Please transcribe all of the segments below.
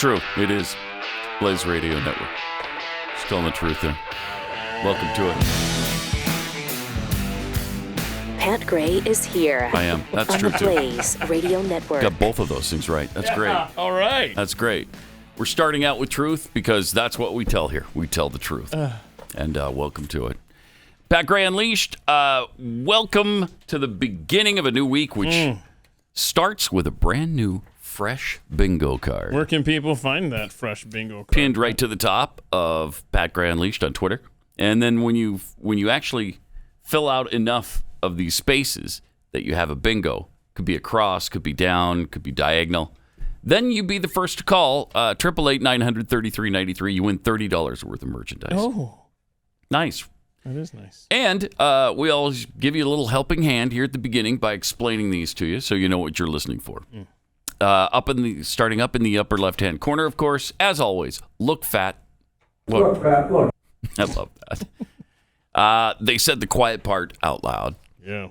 true. It is. Blaze Radio Network. Just telling the truth there. Welcome to it. Pat Gray is here. I am. That's on true, the too. Blaze Radio Network. Got both of those things right. That's great. All right. That's great. We're starting out with truth because that's what we tell here. We tell the truth. And welcome to it. Pat Gray Unleashed, welcome to the beginning of a new week, which starts with a brand new fresh bingo card. Where can people find that fresh bingo card? Pinned right to the top of Pat Gray Unleashed on Twitter. And then when you actually fill out enough of these spaces that you have a bingo, could be across, could be down, could be diagonal, then you be the first to call 888-900-3393. You win $30 worth of merchandise. Oh, Nice. that is nice. And we always give you a little helping hand here at the beginning by explaining these to you so you know what you're listening for. Starting up in the upper left-hand corner, of course, as always, look fat. Look fat, look. I love that. They said the quiet part out loud. Yeah.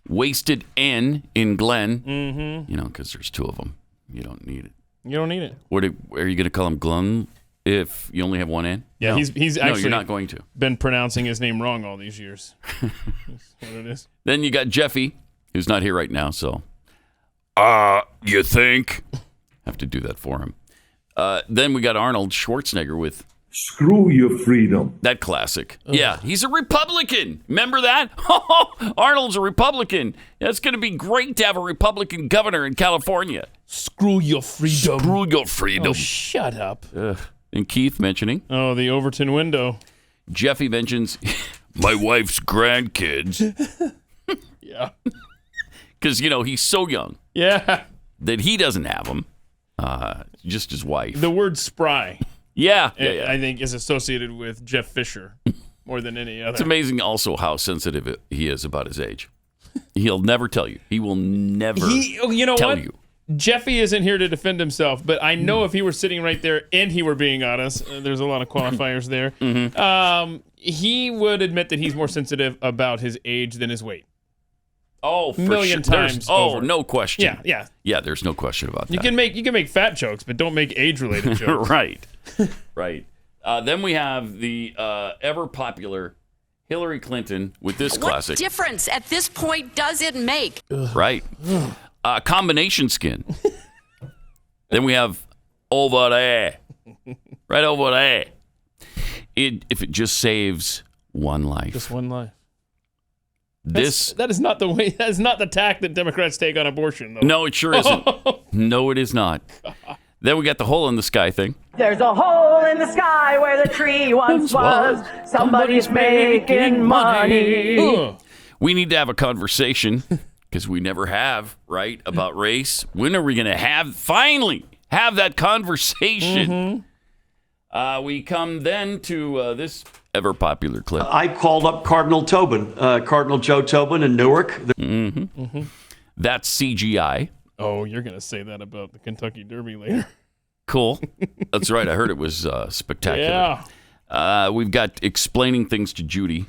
Wasted N in Glenn. Mm-hmm. You know, because there's two of them. You don't need it. You don't need it. Are you going to call him Glenn if you only have one N? Yeah, No. he's No, actually you're not going to. been pronouncing his name wrong all these years. That's what it is. Then you got Jeffy, who's not here right now, so. You think? Have to do that for him. Then we got Arnold Schwarzenegger with Screw your freedom. that classic. Yeah, he's a Republican. Remember that? Arnold's a Republican. It's going to be great to have a Republican governor in California. Screw your freedom. Screw your freedom. Oh, shut up. And Keith mentioning. Oh, the Overton window. Jeffy mentions my wife's grandkids. Yeah. Because, he's so young Yeah. that he doesn't have them. Just his wife. The word spry, Yeah. I think, is associated with Jeff Fisher more than any other. It's amazing also how sensitive he is about his age. He'll never tell you. He will never You know tell what? you. Jeffy isn't here to defend himself, but I know if he were sitting right there and he were being honest, there's a lot of qualifiers there, he would admit that he's more sensitive about his age than his weight. Oh, for Million sure. times over. No question. Yeah. Yeah, there's no question about that. You can make fat jokes, but don't make age-related jokes. Right. Right. Then we have the ever-popular Hillary Clinton with this classic. What difference at this point does it make? Right. Combination skin. Then we have over there. Right over there. If it just saves one life. Just one life. This That is not the way. That is not the tack that Democrats take on abortion, though. No, it sure isn't. No, it is not. Then we got the hole in the sky thing. There's a hole in the sky where the tree once was. Somebody's making money. Ugh. We need to have a conversation because we never have, right, about race. When are we going to finally have that conversation? We come then to this ever popular clip. I called up Cardinal Tobin, Cardinal Joe Tobin in Newark. That's CGI. Oh, you're gonna say that about the Kentucky Derby later? Cool. That's right. I heard it was spectacular. Yeah. We've got explaining things to Judy.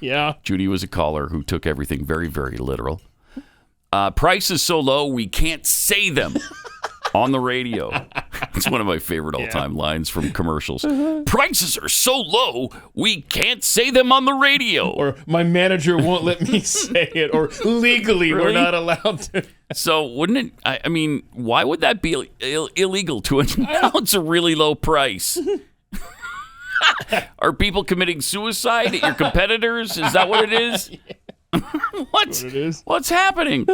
Yeah. Judy was a caller who took everything very, very literal. Prices so low we can't say them on the radio. It's one of my favorite all-time lines from commercials. Prices are so low we can't say them on the radio. Or my manager won't let me say it, or legally we're Really? not allowed to. So wouldn't it? I mean, why would that be illegal to announce a really low price? Are people committing suicide at your competitors? Is that what it is? What's happening?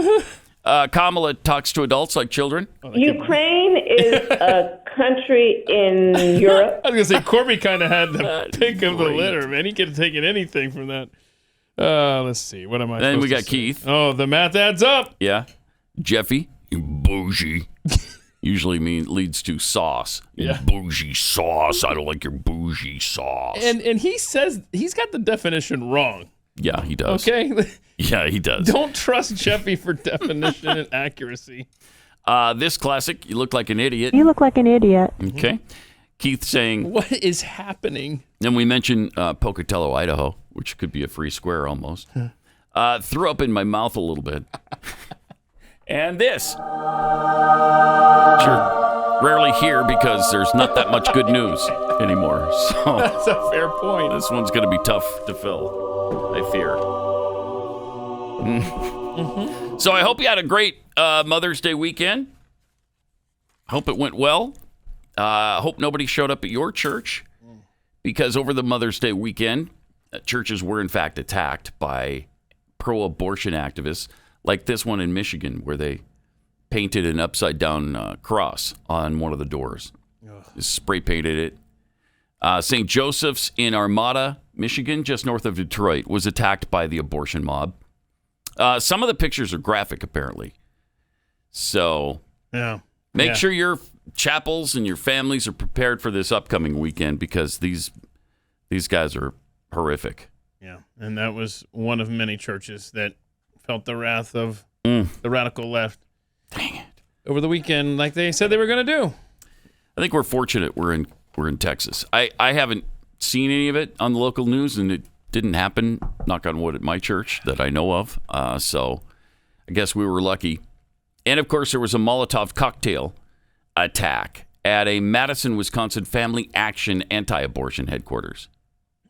Kamala talks to adults like children. Ukraine is a country in Europe. I was going to say, Corby kind of had the pick of the great. litter, man. He could have taken anything from that. Let's see. What am I Then supposed we to got say? Keith. Oh, the math adds up. Yeah. Jeffy, you bougie. Usually leads to sauce. You Yeah. bougie sauce. I don't like your bougie sauce. And he says he's got the definition wrong. Yeah, he does. Okay? Yeah, he does. Don't trust Jeffy for definition and accuracy. This classic, you look like an idiot. You look like an idiot. Okay. Keith saying, What is happening? then we mentioned Pocatello, Idaho, which could be a free square almost. Threw up in my mouth a little bit. And this. Sure. rarely hear because there's not that much good news anymore. So That's a fair point. this one's going to be tough to fill, I fear. So I hope you had a great Mother's Day weekend. Hope it went well. Hope nobody showed up at your church because over the Mother's Day weekend, churches were in fact attacked by pro-abortion activists like this one in Michigan where they painted an upside-down cross on one of the doors. Just spray painted it. St. Joseph's in Armada, Michigan, just north of Detroit, was attacked by the abortion mob. Some of the pictures are graphic, apparently. So make sure your chapels and your families are prepared for this upcoming weekend because these guys are horrific. Yeah, and that was one of many churches that felt the wrath of the radical left. Dang it. Over the weekend, like they said they were going to do. I think we're fortunate we're in Texas. I haven't seen any of it on the local news, and it didn't happen, knock on wood, at my church that I know of. So I guess we were lucky. And, of course, there was a Molotov cocktail attack at a Madison, Wisconsin Family Action anti-abortion headquarters.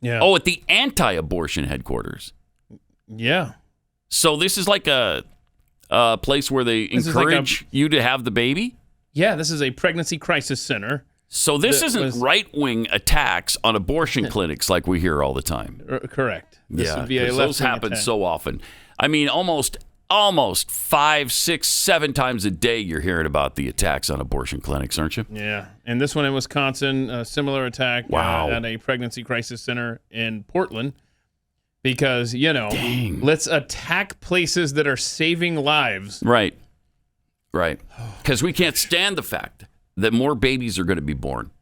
Yeah. Oh, at the anti-abortion headquarters. Yeah. So this is like a place where they encourage you to have the baby? Yeah, this is a pregnancy crisis center. So this isn't right-wing attacks on abortion clinics like we hear all the time. Correct. This would be a 'cause those left-wing happen attack. so often. I mean, almost 5, 6, 7 times a day you're hearing about the attacks on abortion clinics, aren't you? Yeah, and this one in Wisconsin, a similar attack at a pregnancy crisis center in Portland. Because, let's attack places that are saving lives. Right. Because we can't stand the fact that more babies are going to be born.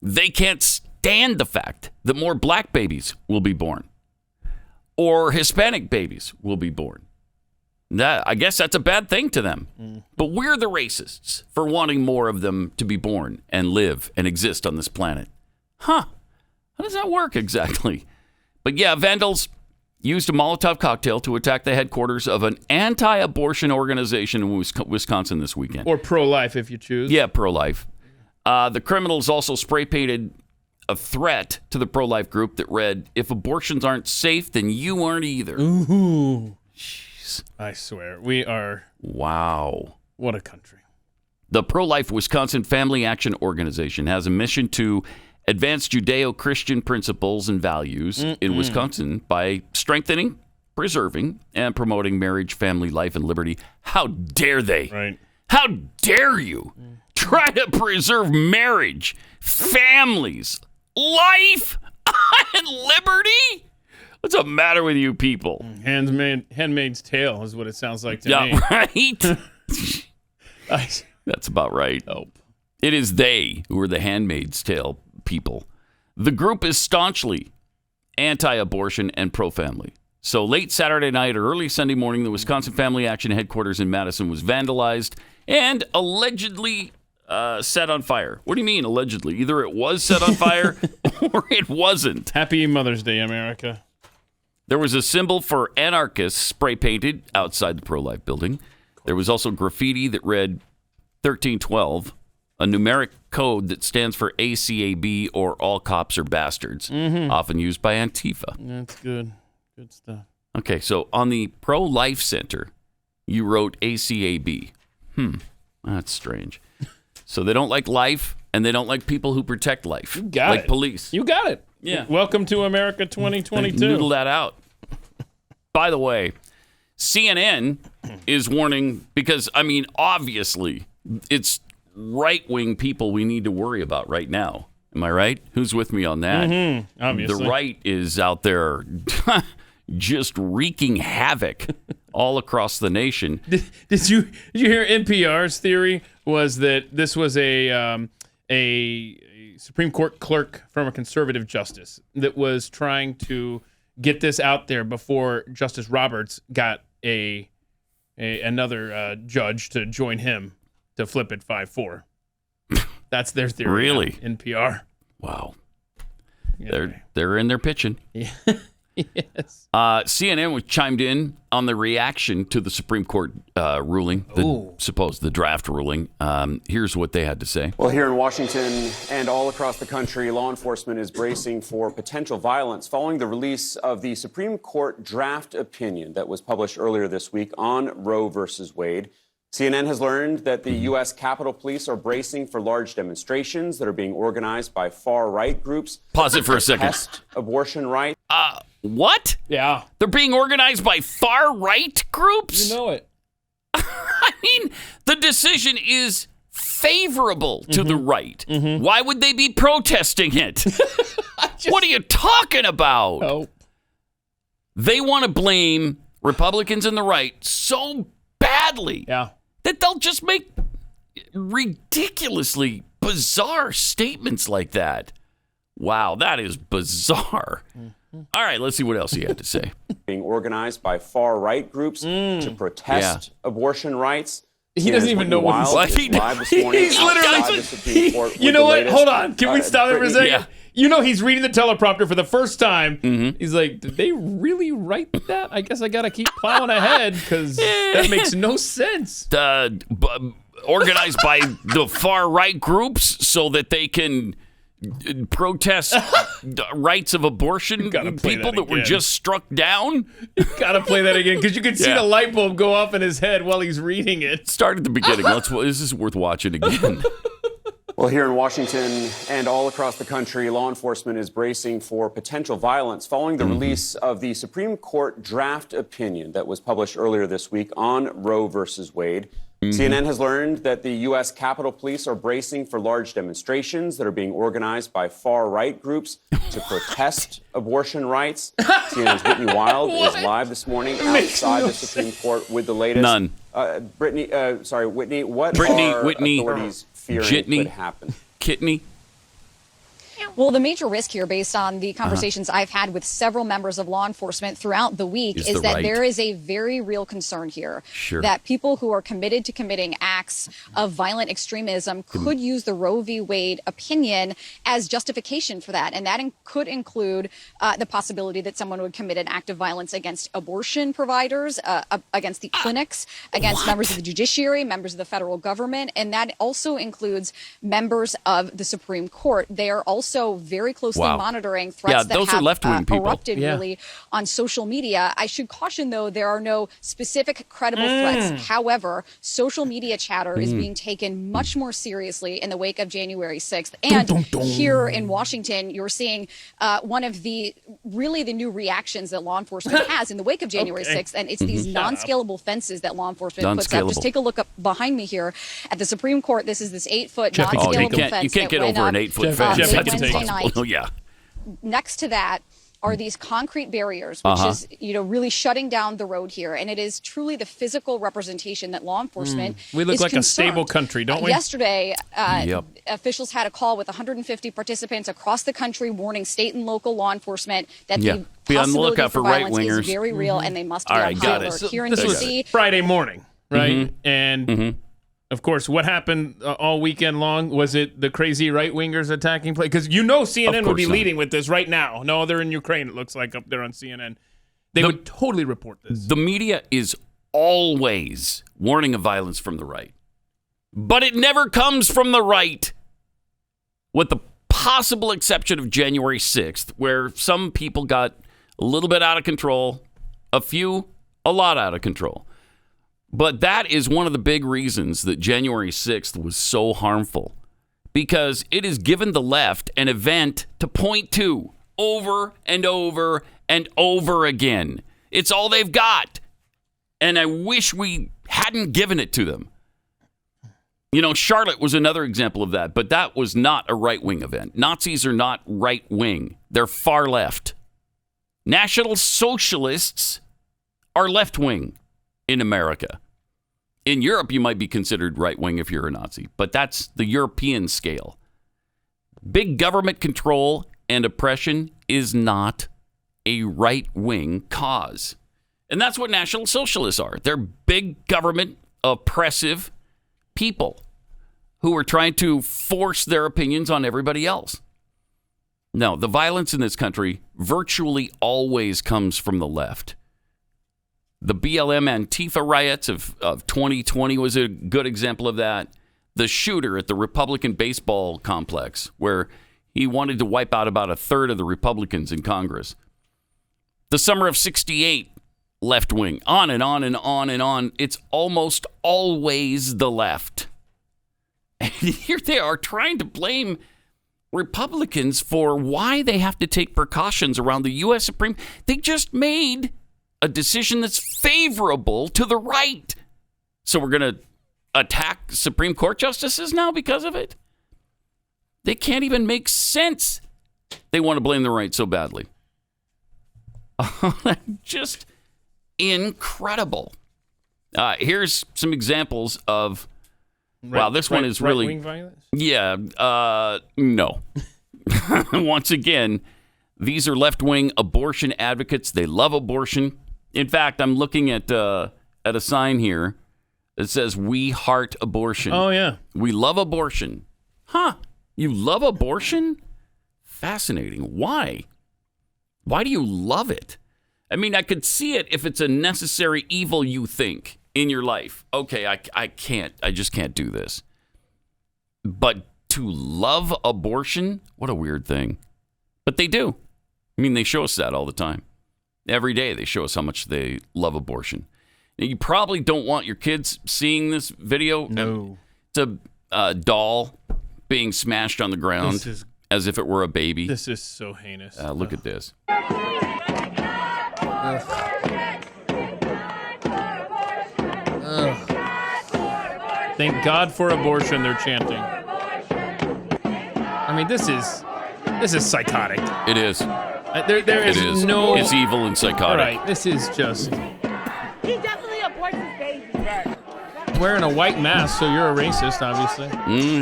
They can't stand the fact that more black babies will be born. Or Hispanic babies will be born. I guess that's a bad thing to them. But we're the racists for wanting more of them to be born and live and exist on this planet. How does that work exactly? But yeah, vandals used a Molotov cocktail to attack the headquarters of an anti-abortion organization in Wisconsin this weekend. Or pro-life, if you choose. Yeah, pro-life. The criminals also spray-painted a threat to the pro-life group that read, "If abortions aren't safe, then you aren't either." Ooh. I swear, we are... Wow. What a country. The pro-life Wisconsin Family Action Organization has a mission to advance Judeo-Christian principles and values in Wisconsin by strengthening, preserving, and promoting marriage, family life, and liberty. How dare they? Right. How dare you try to preserve marriage, families, life, and liberty? What's the matter with you people? Handmaid's Tale is what it sounds like to me. Yeah, right? That's about right. Oh. It is they who are the Handmaid's Tale people. The group is staunchly anti-abortion and pro-family. So late Saturday night or early Sunday morning, the Wisconsin Family Action headquarters in Madison was vandalized and allegedly set on fire. What do you mean allegedly? Either it was set on fire or it wasn't. Happy Mother's Day, America. There was a symbol for anarchists spray painted outside the pro-life building. There was also graffiti that read 1312, a numeric code that stands for ACAB or all cops are bastards, often used by Antifa. That's good. Good stuff. Okay, so on the pro-life center, you wrote ACAB. That's strange. So they don't like life, and they don't like people who protect life. You got like it. Police. You got it. Yeah. Welcome to America 2022. Noodle that out. By the way, CNN is warning because, I mean, obviously, it's right-wing people we need to worry about right now. Am I right? Who's with me on that? Obviously. The right is out there just wreaking havoc all across the nation. Did you hear NPR's theory was that this was a Supreme Court clerk from a conservative justice that was trying to get this out there before Justice Roberts got another judge to join him to flip it 5-4. That's their theory. Really? NPR. Wow. Yeah. They're in there pitching. Yeah. Yes. CNN was chimed in on the reaction to the Supreme Court ruling, the draft ruling. Here's what they had to say. Well, here in Washington and all across the country, law enforcement is bracing for potential violence following the release of the Supreme Court draft opinion that was published earlier this week on Roe versus Wade. CNN has learned that the U.S. Capitol Police are bracing for large demonstrations that are being organized by far-right groups. Pause it for a second. Test abortion rights. What? Yeah. They're being organized by far-right groups? You know it. I mean, the decision is favorable to the right. Why would they be protesting it? What are you talking about? Oh. They want to blame Republicans and the right so badly that they'll just make ridiculously bizarre statements like that. Wow, that is bizarre. All right, let's see what else he had to say. Being organized by far-right groups to protest abortion rights. He doesn't even know what he's saying. He's literally. You know what? Hold on. Can we stop it for a second? Yeah. You know, he's reading the teleprompter for the first time. He's like, did they really write that? I guess I got to keep plowing ahead because that makes no sense. Organized by the far-right groups so that they can protest rights of abortion people that were just struck down. You gotta play that again because you can see the light bulb go off in his head while he's reading it. Start at the beginning. This is worth watching again. Well, here in Washington and all across the country, law enforcement is bracing for potential violence following the release of the Supreme Court draft opinion that was published earlier this week on Roe versus Wade. CNN has learned that the U.S. Capitol Police are bracing for large demonstrations that are being organized by far-right groups to protest abortion rights. CNN's Whitney Wild is live this morning outside the Supreme Court with the latest. None. Whitney, what Whitney, authorities fearing could happen? Kitney. Well, the major risk here, based on the conversations I've had with several members of law enforcement throughout the week, is that there is a very real concern here that people who are committed to committing acts of violent extremism could use the Roe v. Wade opinion as justification for that. And that could include the possibility that someone would commit an act of violence against abortion providers, against the clinics, against members of the judiciary, members of the federal government. And that also includes members of the Supreme Court. They are also very closely monitoring threats that have erupted really on social media. I should caution, though, there are no specific credible threats. However, social media chatter is being taken much more seriously in the wake of January 6th. And here in Washington, you're seeing one of the new reactions that law enforcement has in the wake of January 6th. And it's these non-scalable fences that law enforcement puts up. Just take a look up behind me here at the Supreme Court. This is this 8-foot non-scalable fence. You can't get over an 8-foot fence. Night. Next to that are these concrete barriers, which is, really shutting down the road here. And it is truly the physical representation that law enforcement We look is like concerned. a stable country, don't we? Yesterday, officials had a call with 150 participants across the country warning state and local law enforcement that the be on the lookout for violence right-wingers. is very real and they must be on high alert. Here in This D.C. was Friday morning, right? And of course, what happened all weekend long? Was it the crazy right-wingers attacking? Because CNN would be leading with this right now. No, they're in Ukraine, it looks like, up there on CNN. They would totally report this. The media is always warning of violence from the right. But it never comes from the right. With the possible exception of January 6th, where some people got a little bit out of control, a few, a lot out of control. But that is one of the big reasons that January 6th was so harmful, because it has given the left an event to point to over and over and over again. It's all they've got. And I wish we hadn't given it to them. Charlotte was another example of that, but that was not a right-wing event. Nazis are not right-wing. They're far left. National Socialists are left-wing in America. In Europe, you might be considered right-wing if you're a Nazi, but that's the European scale. Big government control and oppression is not a right-wing cause. And that's what National Socialists are. They're big government, oppressive people who are trying to force their opinions on everybody else. No, the violence in this country virtually always comes from the left. The BLM Antifa riots of 2020 was a good example of that. The shooter at the Republican baseball complex, where he wanted to wipe out about a third of the Republicans in Congress. The summer of '68, left wing, on and on and on and on. It's almost always the left. And here they are trying to blame Republicans for why they have to take precautions around the U.S. Supreme. They just made a decision that's favorable to the right. So we're going to attack Supreme Court justices now because of it? They can't even make sense. They want to blame the right so badly. Just incredible. Here's some examples of, wow, this one is really... Right-wing violence? Yeah, no. Once again, these are left-wing abortion advocates. They love abortion. In fact, I'm looking at a sign here that says, "We heart abortion." Oh, yeah. We love abortion. Huh. You love abortion? Fascinating. Why? Why do you love it? I mean, I could see it if it's a necessary evil you think in your life. Okay, I just can't do this. But to love abortion? What a weird thing. But they do. I mean, they show us that all the time. Every day they show us how much they love abortion. Now, you probably don't want your kids seeing this video. No. It's a doll being smashed on the ground as if it were a baby. This is so heinous. Look at this. Thank God for abortion, they're chanting. I mean, this is psychotic. It is. There is no... It's evil and psychotic. All right, this is just... He definitely aborts his baby. Wearing a white mask, so you're a racist, obviously.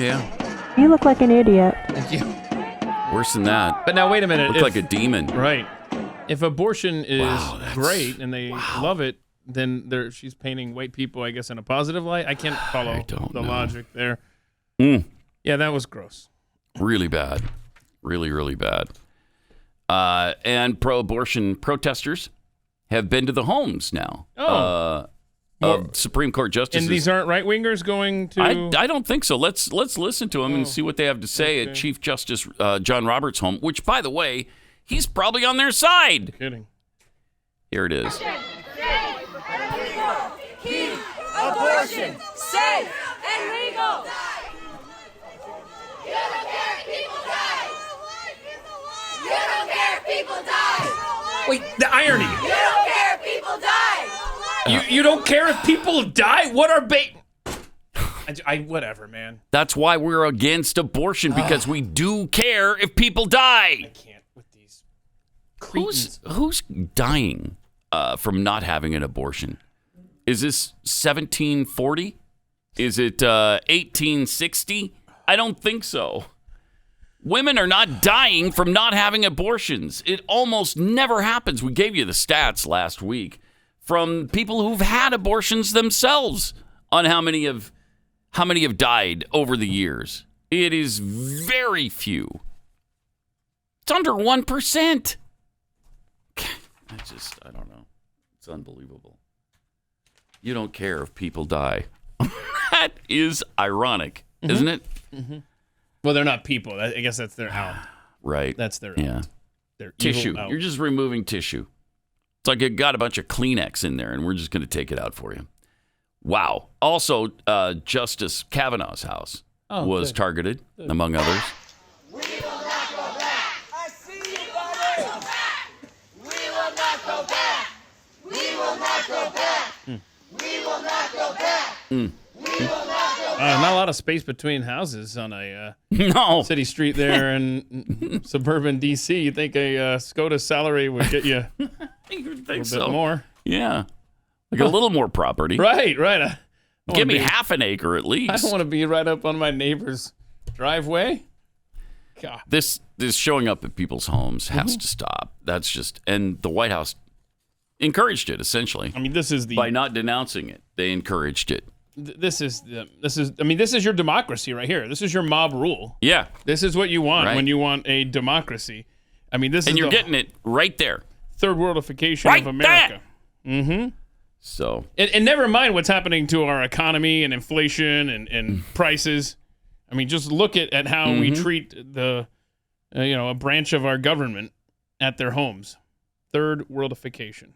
Yeah. You look like an idiot. Worse than that. But now, wait a minute. Look like a demon. Right. If abortion is great and they love it, then she's painting white people, I guess, in a positive light. I can't follow the logic there. Yeah, that was gross. Really bad. Really, really bad. And pro-abortion protesters have been to the homes now of Supreme Court justices. And these aren't right-wingers going to... I don't think so. Let's listen to them and see what they have to say at Chief Justice John Roberts' home, which, by the way, he's probably on their side. No kidding. Here it is. Keep abortion safe and legal. You don't care if people die. You don't care if people die. Wait, the irony. You don't care if people die. You don't care if people die? What are whatever, man. That's why we're against abortion, because we do care if people die. I can't with these cretins. Who's dying from not having an abortion? Is this 1740? Is it 1860? I don't think so. Women are not dying from not having abortions. It almost never happens. We gave you the stats last week from people who've had abortions themselves on how many have died over the years. It is very few. It's under 1%. I don't know. It's unbelievable. You don't care if people die. That is ironic, isn't it? Mm-hmm. Well, they're not people. I guess that's their out. Right. That's their out. Their tissue. You're just removing tissue. It's like you got a bunch of Kleenex in there, and we're just going to take it out for you. Wow. Also, Justice Kavanaugh's house was targeted, among others. We will not go back. I see you, buddy. We will not go back. We will not go back. We will not go back. We will not go back. Not a lot of space between houses on a city street there in suburban D.C. You think a SCOTUS salary would get you a little bit more? Yeah. Like a little more property. Right. Give me half an acre at least. I don't want to be right up on my neighbor's driveway. God. This showing up at people's homes has to stop. That's just, and the White House encouraged it, essentially. I mean, this is by not denouncing it, they encouraged it. this is your democracy right here. This is your mob rule. Yeah. This is what you want Right. when you want a democracy. I mean, this And is you're getting it right there. third worldification Right of America. there. So And never mind what's happening to our economy and inflation and prices. I mean, just look at how we treat the, a branch of our government at their homes. Third worldification.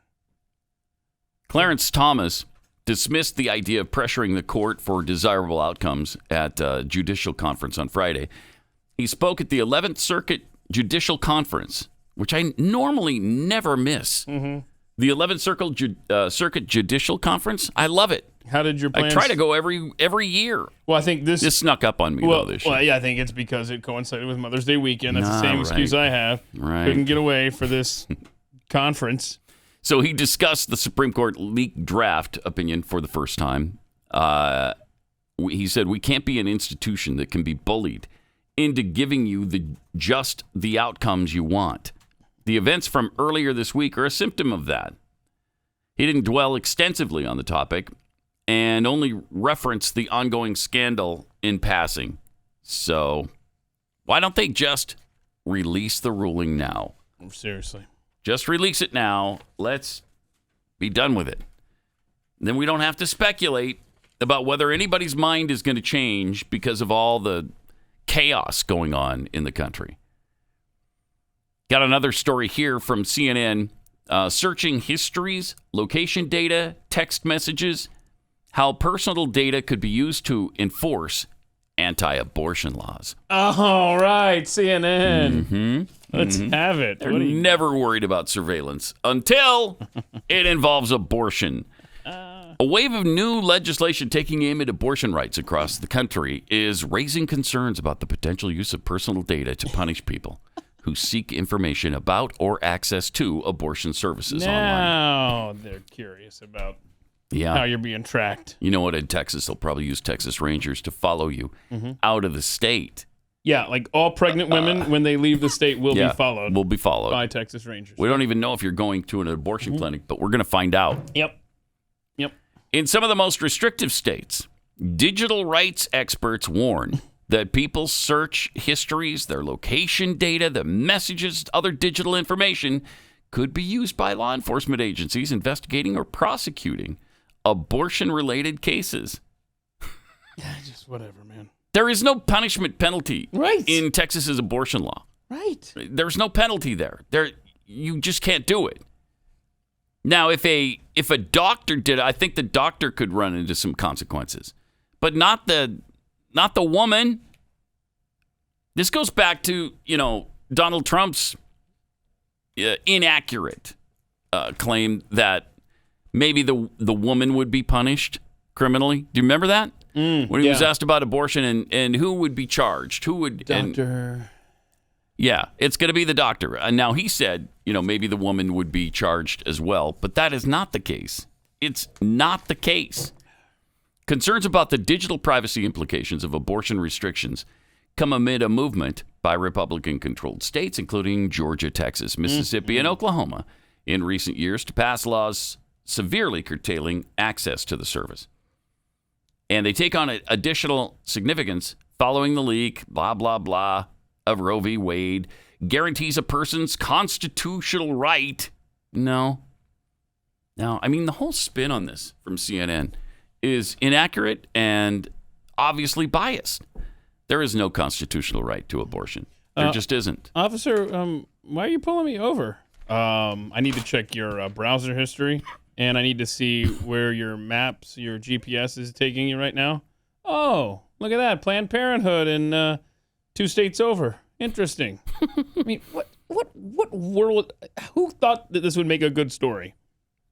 Clarence Thomas dismissed the idea of pressuring the court for desirable outcomes at a judicial conference on Friday. He spoke at the 11th Circuit Judicial Conference, which I normally never miss. The 11th Circuit Judicial Conference, I love it. How did your plans? I try to go every year. Well, I think this snuck up on me though this year. Well, yeah, I think it's because it coincided with Mother's Day weekend. That's the same excuse I have. Right. Couldn't get away for this conference. So he discussed the Supreme Court leaked draft opinion for the first time. He said, we can't be an institution that can be bullied into giving you the outcomes you want. The events from earlier this week are a symptom of that. He didn't dwell extensively on the topic and only referenced the ongoing scandal in passing. So why don't they just release the ruling now? Seriously. Just release it now. Let's be done with it. Then we don't have to speculate about whether anybody's mind is going to change because of all the chaos going on in the country. Got another story here from CNN. Searching histories, location data, text messages, how personal data could be used to enforce anti-abortion laws. All right, CNN. Let's have it. They're never worried about surveillance until it involves abortion. A wave of new legislation taking aim at abortion rights across the country is raising concerns about the potential use of personal data to punish people who seek information about or access to abortion services online. Now they're curious about how you're being tracked. You know what? In Texas, they'll probably use Texas Rangers to follow you out of the state. Yeah, like all pregnant women, when they leave the state, will be followed. Will be followed by Texas Rangers. We don't even know if you're going to an abortion clinic, but we're going to find out. Yep. In some of the most restrictive states, digital rights experts warn that people's search histories, their location data, the messages, other digital information could be used by law enforcement agencies investigating or prosecuting abortion-related cases. Just whatever, man. There is no punishment penalty right. in Texas's abortion law. Right. There's no penalty there. You just can't do it. Now, if a doctor did it, I think the doctor could run into some consequences, but not the woman. This goes back to, Donald Trump's inaccurate claim that maybe the woman would be punished criminally. Do you remember that? When he was asked about abortion and who would be charged? Who would... Doctor... Yeah, it's going to be the doctor. And now he said, maybe the woman would be charged as well, but that is not the case. It's not the case. Concerns about the digital privacy implications of abortion restrictions come amid a movement by Republican-controlled states, including Georgia, Texas, Mississippi, and Oklahoma, in recent years to pass laws severely curtailing access to the service. And they take on additional significance following the leak, blah, blah, blah, of Roe v. Wade, guarantees a person's constitutional right. No. I mean, the whole spin on this from CNN is inaccurate and obviously biased. There is no constitutional right to abortion. There just isn't. Officer, why are you pulling me over? I need to check your browser history, and I need to see where your maps, your GPS is taking you right now. Oh, look at that. Planned Parenthood in 2 states over. Interesting. I mean, what world? Who thought that this would make a good story?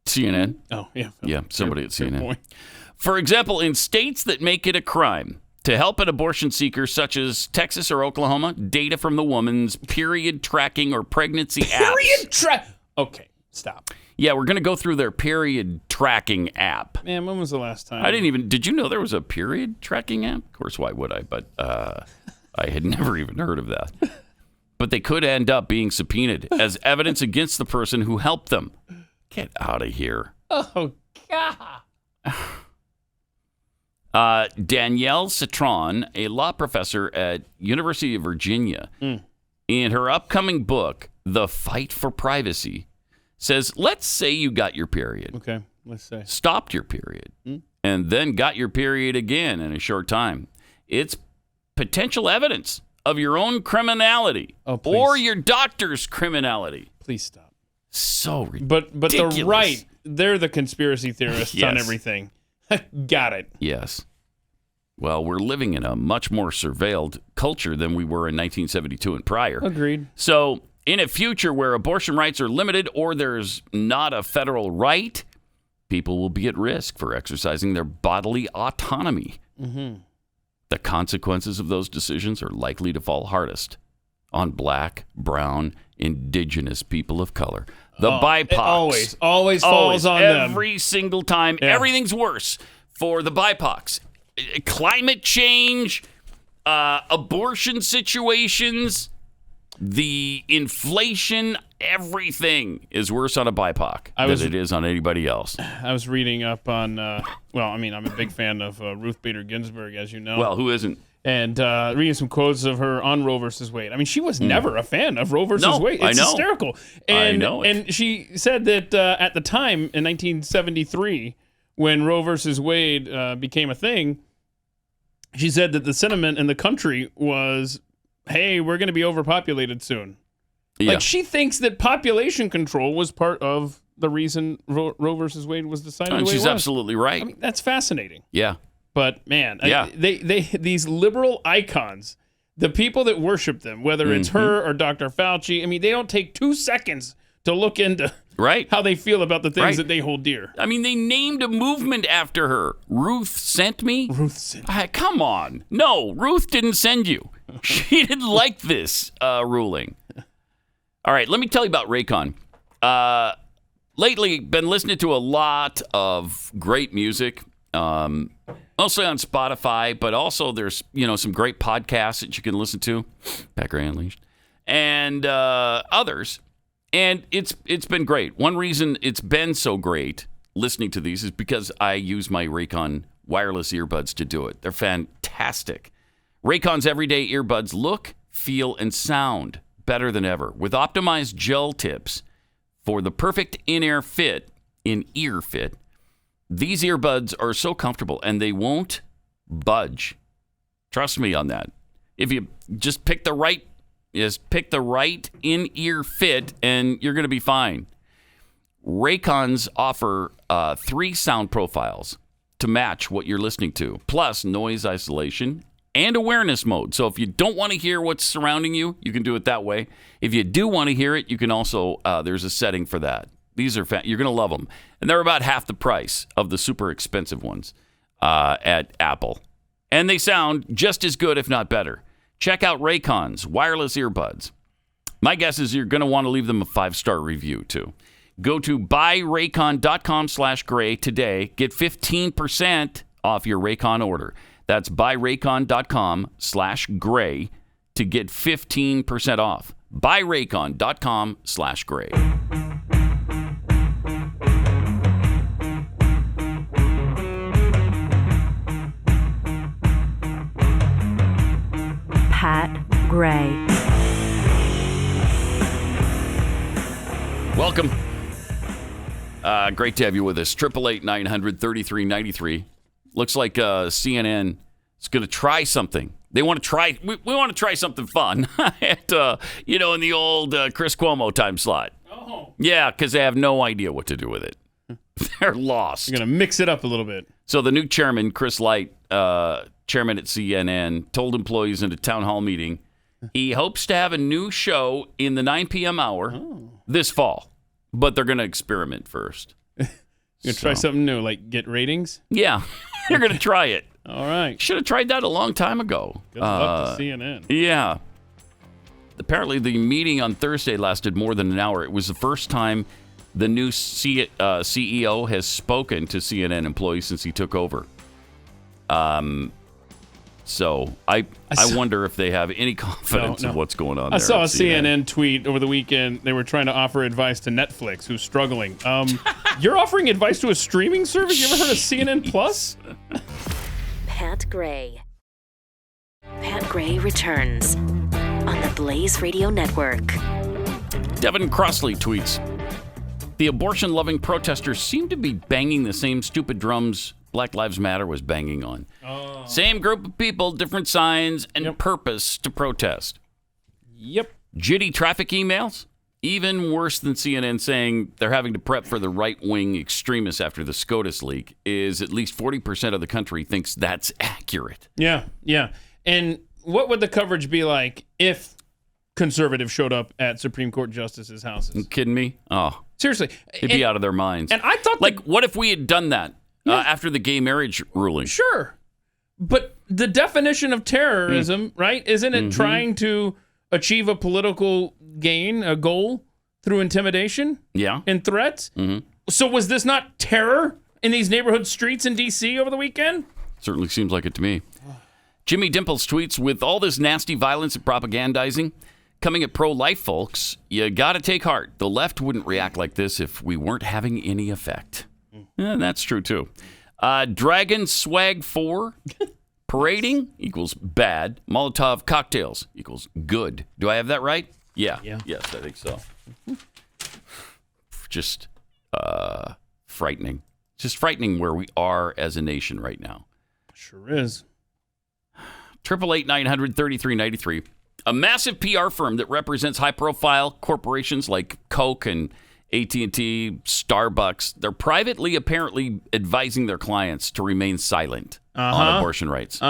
CNN. Oh, yeah. Yeah, somebody at CNN. Point. For example, in states that make it a crime to help an abortion seeker, such as Texas or Oklahoma, data from the woman's period tracking or pregnancy apps. Okay, stop. Yeah, we're going to go through their period tracking app. Man, when was the last time? Did you know there was a period tracking app? Of course, why would I? But I had never even heard of that. But they could end up being subpoenaed as evidence against the person who helped them. Get out of here. Oh, God. Danielle Citron, a law professor at University of Virginia, in her upcoming book, The Fight for Privacy, says, let's say you got your period. Okay, let's say. Stopped your period, and then got your period again in a short time. It's potential evidence of your own criminality or your doctor's criminality. Please stop. So ridiculous. But the right, they're the conspiracy theorists on everything. Got it. Yes. Well, we're living in a much more surveilled culture than we were in 1972 and prior. Agreed. So in a future where abortion rights are limited or there's not a federal right, people will be at risk for exercising their bodily autonomy. Mm-hmm. The consequences of those decisions are likely to fall hardest on black, brown, indigenous people of color. The BIPOCs. It always falls on them. Every single time. Yeah. Everything's worse for the BIPOCs. Climate change, abortion situations, the inflation, everything is worse on a BIPOC than it is on anybody else. I was reading up on, I'm a big fan of Ruth Bader Ginsburg, as you know. Well, who isn't? And reading some quotes of her on Roe versus Wade. I mean, she was never a fan of Roe versus Wade. It's hysterical. And, I know it. And she said that at the time, in 1973, when Roe versus Wade became a thing, she said that the sentiment in the country was, hey, we're going to be overpopulated soon. Yeah. Like, she thinks that population control was part of the reason Roe versus Wade was decided the way it was. She's absolutely right. I mean, that's fascinating. Yeah. But, man, yeah. These liberal icons, the people that worship them, whether it's her or Dr. Fauci, I mean, they don't take 2 seconds to look into how they feel about the things that they hold dear. I mean, they named a movement after her. Ruth sent me? Ruth sent me. Come on. No, Ruth didn't send you. She didn't like this ruling. All right, let me tell you about Raycon. Lately, been listening to a lot of great music. Mostly on Spotify, but also there's some great podcasts that you can listen to, Pat Gray Unleashed, and others. And it's been great. One reason it's been so great listening to these is because I use my Raycon wireless earbuds to do it. They're fantastic. Raycon's everyday earbuds look, feel, and sound better than ever with optimized gel tips for the perfect in-ear fit. These earbuds are so comfortable, and they won't budge. Trust me on that. If you just pick the right in-ear fit, and you're going to be fine. Raycons offer 3 sound profiles to match what you're listening to, plus noise isolation and awareness mode. So if you don't want to hear what's surrounding you, you can do it that way. If you do want to hear it, you can also, there's a setting for that. These are you're going to love them. And they're about half the price of the super expensive ones at Apple. And they sound just as good, if not better. Check out Raycon's wireless earbuds. My guess is you're going to want to leave them a 5-star review, too. Go to buyraycon.com/gray today. Get 15% off your Raycon order. That's buyraycon.com/gray to get 15% off. Buyraycon.com/gray. Pat Gray. Welcome. Great to have you with us. 888-900-3393. Looks like CNN is going to try something. They want to try. We want to try something fun at in the old Chris Cuomo time slot. Oh. Yeah, because they have no idea what to do with it. They're lost. You're going to mix it up a little bit. So the new chairman, Chris Light, chairman at CNN, told employees in a town hall meeting he hopes to have a new show in the 9 p.m. hour this fall, but they're going to experiment first. You're going to try something new, like get ratings? Yeah, they're going to try it. All right. Should have tried that a long time ago. Good luck to CNN. Yeah. Apparently, the meeting on Thursday lasted more than an hour. It was the first time the new CEO has spoken to CNN employees since he took over. So I wonder if they have any confidence in what's going on there. I saw a CNN tweet over the weekend. They were trying to offer advice to Netflix, who's struggling. You're offering advice to a streaming service? You ever heard of CNN Plus? Pat Gray. Pat Gray returns on the Blaze Radio Network. Devin Crossley tweets, the abortion-loving protesters seem to be banging the same stupid drums Black Lives Matter was banging on. Oh. Same group of people, different signs, and purpose to protest. Yep. Jitty traffic emails? Even worse than CNN saying they're having to prep for the right-wing extremists after the SCOTUS leak is at least 40% of the country thinks that's accurate. Yeah. And what would the coverage be like if conservatives showed up at Supreme Court justices' houses? You kidding me? Oh. Seriously. They'd be out of their minds. And I thought... what if we had done that after the gay marriage ruling? Sure. But the definition of terrorism, right, isn't it trying to achieve a political gain, a goal, through intimidation and threats? So was this not terror in these neighborhood streets in D.C. over the weekend? Certainly seems like it to me. Jimmy Dimples tweets, with all this nasty violence and propagandizing coming at pro-life folks, you got to take heart. The left wouldn't react like this if we weren't having any effect. Yeah, that's true, too. Dragon Swag 4, parading equals bad. Molotov cocktails equals good. Do I have that right? Yeah. Yes, I think so. Just frightening. Just frightening where we are as a nation right now. Sure is. 888-900-3393. A massive PR firm that represents high-profile corporations like Coke and AT&T, Starbucks, they're privately apparently advising their clients to remain silent on abortion rights.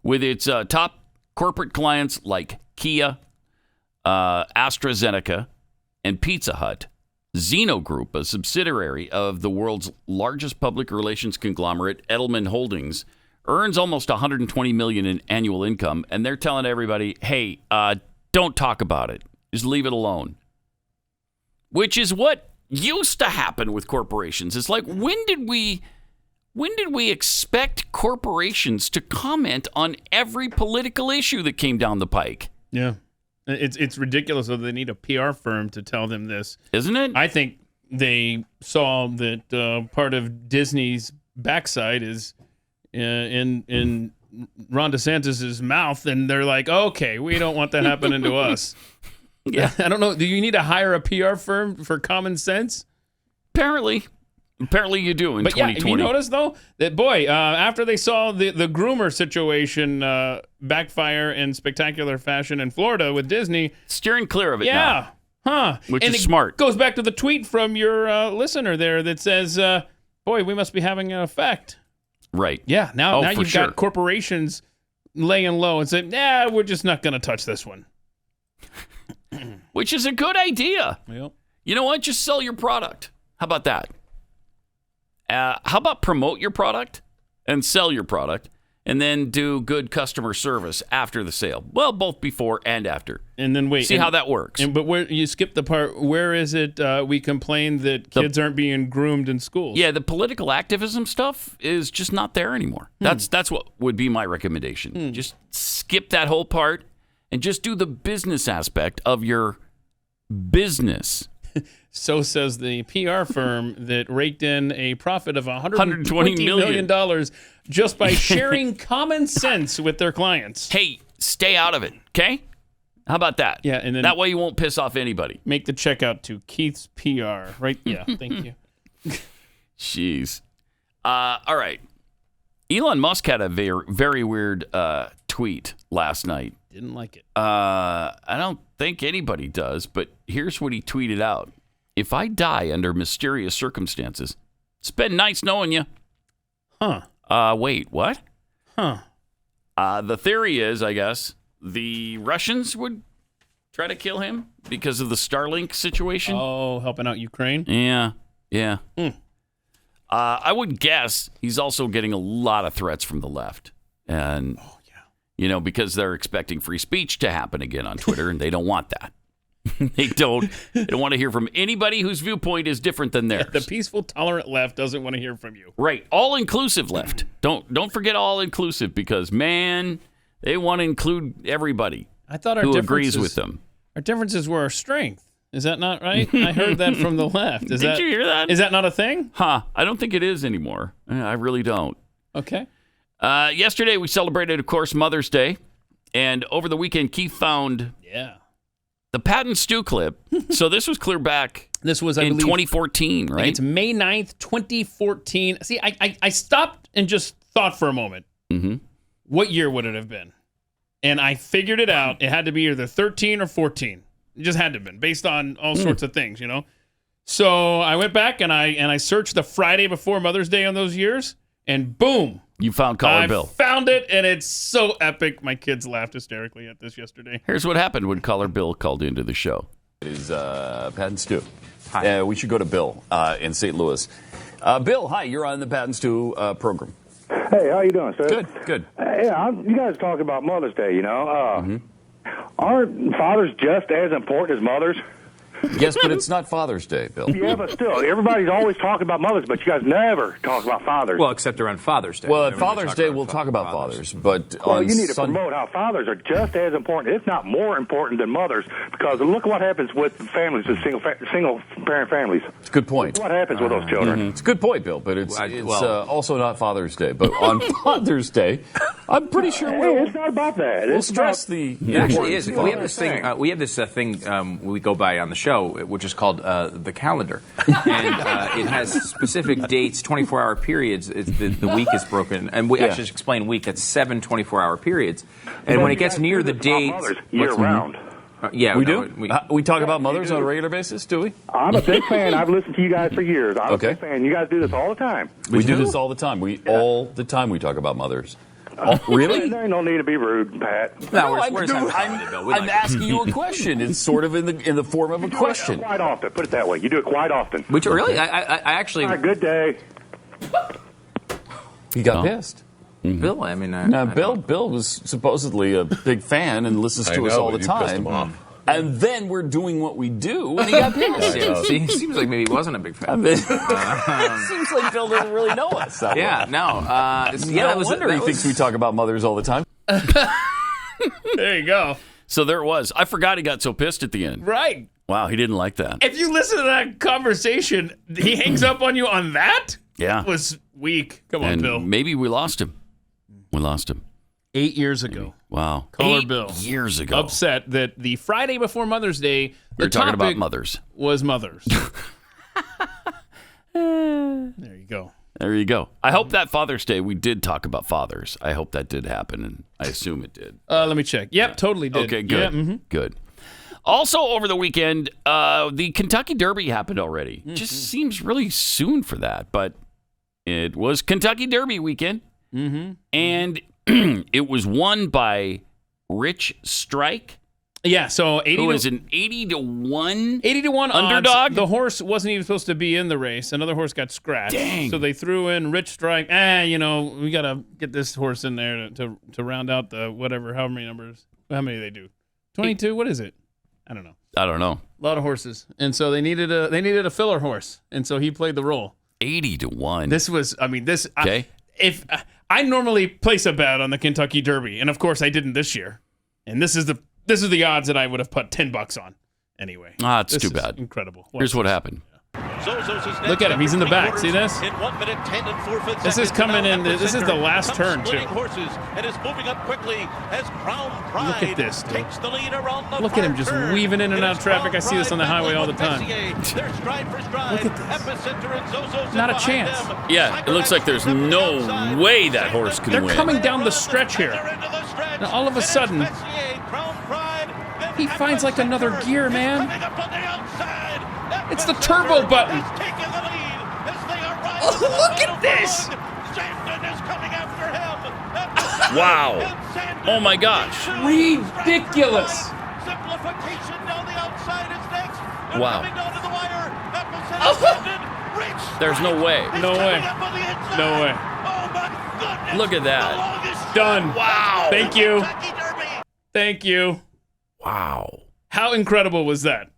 With its top corporate clients like Kia, AstraZeneca, and Pizza Hut, Zeno Group, a subsidiary of the world's largest public relations conglomerate, Edelman Holdings, earns almost $120 million in annual income, and they're telling everybody, hey, don't talk about it. Just leave it alone. Which is what used to happen with corporations. It's like, when did we expect corporations to comment on every political issue that came down the pike? Yeah. It's ridiculous that they need a PR firm to tell them this. Isn't it? I think they saw that part of Disney's backside is in Ron DeSantis' mouth, and they're like, okay, we don't want that happening to us. Yeah. I don't know. Do you need to hire a PR firm for common sense? Apparently you do in 2020. Yeah, you notice, though, that, boy, after they saw the groomer situation backfire in spectacular fashion in Florida with Disney. Steering clear of it now. Which is smart. Goes back to the tweet from your listener there that says, boy, we must be having an effect. Right. Yeah, now you've got corporations laying low and saying, nah, we're just not going to touch this one. Which is a good idea. Yep. You know what? Just sell your product. How about that? How about promote your product and sell your product and then do good customer service after the sale? Well, both before and after. And then wait. See how that works. But where you skip the part, where is it we complain that kids aren't being groomed in schools? Yeah, the political activism stuff is just not there anymore. That's what would be my recommendation. Just skip that whole part and just do the business aspect of your business. So says the PR firm that raked in a profit of $120 million just by sharing common sense with their clients. Hey, stay out of it, okay? How about that? Yeah, and then that way you won't piss off anybody. Make the check out to Keith's PR, right? Yeah, thank you. Jeez. All right. Elon Musk had a very, very weird tweet last night. Didn't like it. I don't think anybody does, but here's what he tweeted out. If I die under mysterious circumstances, it's been nice knowing you. Wait, what? The theory is, I guess, the Russians would try to kill him because of the Starlink situation. Oh, helping out Ukraine? Yeah. I would guess he's also getting a lot of threats from the left. And, because they're expecting free speech to happen again on Twitter, and they don't want that. They don't want to hear from anybody whose viewpoint is different than theirs. The peaceful, tolerant left doesn't want to hear from you. Right. All-inclusive left. Don't forget all-inclusive, because, man, they want to include everybody who agrees with them. Our differences were our strength. Is that not right? I heard that from the left. Did you hear that? Is that not a thing? I don't think it is anymore. I really don't. Okay. Yesterday, we celebrated, of course, Mother's Day. And over the weekend, Keith found the Pat and Stu clip. So this was clear back This was, I in believe, 2014, right? It's May 9th, 2014. See, I stopped and just thought for a moment, what year would it have been? And I figured it out. It had to be either 13 or 14. It just had to have been, based on all sorts of things, you know? So I went back and I searched the Friday before Mother's Day on those years, and boom. You found Caller Bill. Found it, and it's so epic. My kids laughed hysterically at this yesterday. Here's what happened when Caller Bill called into the show. It is Pat and Stu. Hi. We should go to Bill in St. Louis. Bill, hi. You're on the Pat and Stu program. Hey, how you doing, sir? Good. You guys talk about Mother's Day, you know. Aren't fathers just as important as mothers? Yes, but it's not Father's Day, Bill. Yeah, but still, everybody's always talking about mothers, but you guys never talk about fathers. Well, except around Father's Day. Well, at Father's Day, we'll talk about fathers, but you need to promote how fathers are just as important, if not more important than mothers, because look what happens with families, with single-parent families. It's a good point. What happens with those children? It's a good point, Bill, but it's also not Father's Day. But on Father's Day, I'm pretty sure it's not about that. We'll stress the It actually is. We have this thing. We have this thing we go by on the show, which is called the calendar, and it has specific dates, 24-hour periods. The week is broken, and we actually explain week. That's 7 24-hour periods, and when it gets near the dates, year round. We do. We talk about mothers on a regular basis, do we? I'm a big fan. I've listened to you guys for years. I'm a big fan. You guys do this all the time. We do this all the time. All the time we talk about mothers. Oh, really? There ain't no need to be rude, Pat. No, I'm asking you a question. It's sort of in the form of a question. Quite often. Put it that way. You do it quite often. Which really, I actually. Good day. He got pissed. Bill, I mean, Bill was supposedly a big fan and listens to us all the time. And then we're doing what we do, and he got pissed. See, seems like maybe he wasn't a big fan. It seems like Bill doesn't really know us. No wonder he thinks we talk about mothers all the time. There you go. So there it was. I forgot he got so pissed at the end. Right. Wow, he didn't like that. If you listen to that conversation, he hangs up on you on that? Yeah. It was weak. Come on, Bill. Maybe we lost him. 8 years ago. Wow. Caller 8 Bill. years ago. Upset that the Friday before Mother's Day, We're talking about mothers. Was mothers. There you go. There you go. I hope that Father's Day we did talk about fathers. I hope that did happen, and I assume it did. Let me check. Yep, totally did. Okay, good. Yeah, Good. Also, over the weekend, the Kentucky Derby happened already. Just seems really soon for that, but it was Kentucky Derby weekend. And it was won by Rich Strike. Yeah, so 80 who is an 80-1 underdog. The horse wasn't even supposed to be in the race. Another horse got scratched. Dang. So they threw in Rich Strike. We got to get this horse in there to round out the whatever, however many numbers. How many they do? 22? What is it? I don't know. A lot of horses. And so they needed a filler horse. And so he played the role. 80-1. This was, okay. If I normally place a bet on the Kentucky Derby, and of course I didn't this year. And this is the odds that I would have put $10 on. Anyway. It's too bad. Incredible. Here's what happened. Look at him. He's in the back. See this? This is coming in. This is the last turn, too. And is moving up quickly as Crown Pride Look at this, dude. takes the lead around the Look at him just weaving in and out of traffic. I see this on the highway all the time. Look at this. Not a chance. Yeah, it looks like there's no way that horse can win. They're coming down the stretch here. Now, all of a sudden, he finds like another gear, man. It's the turbo button. Oh, look at this. Wow. Oh, my gosh. Ridiculous. Wow. There's no way. No way. No way. Look at that. Done. Wow. Thank you. Thank you. Wow. How incredible was that?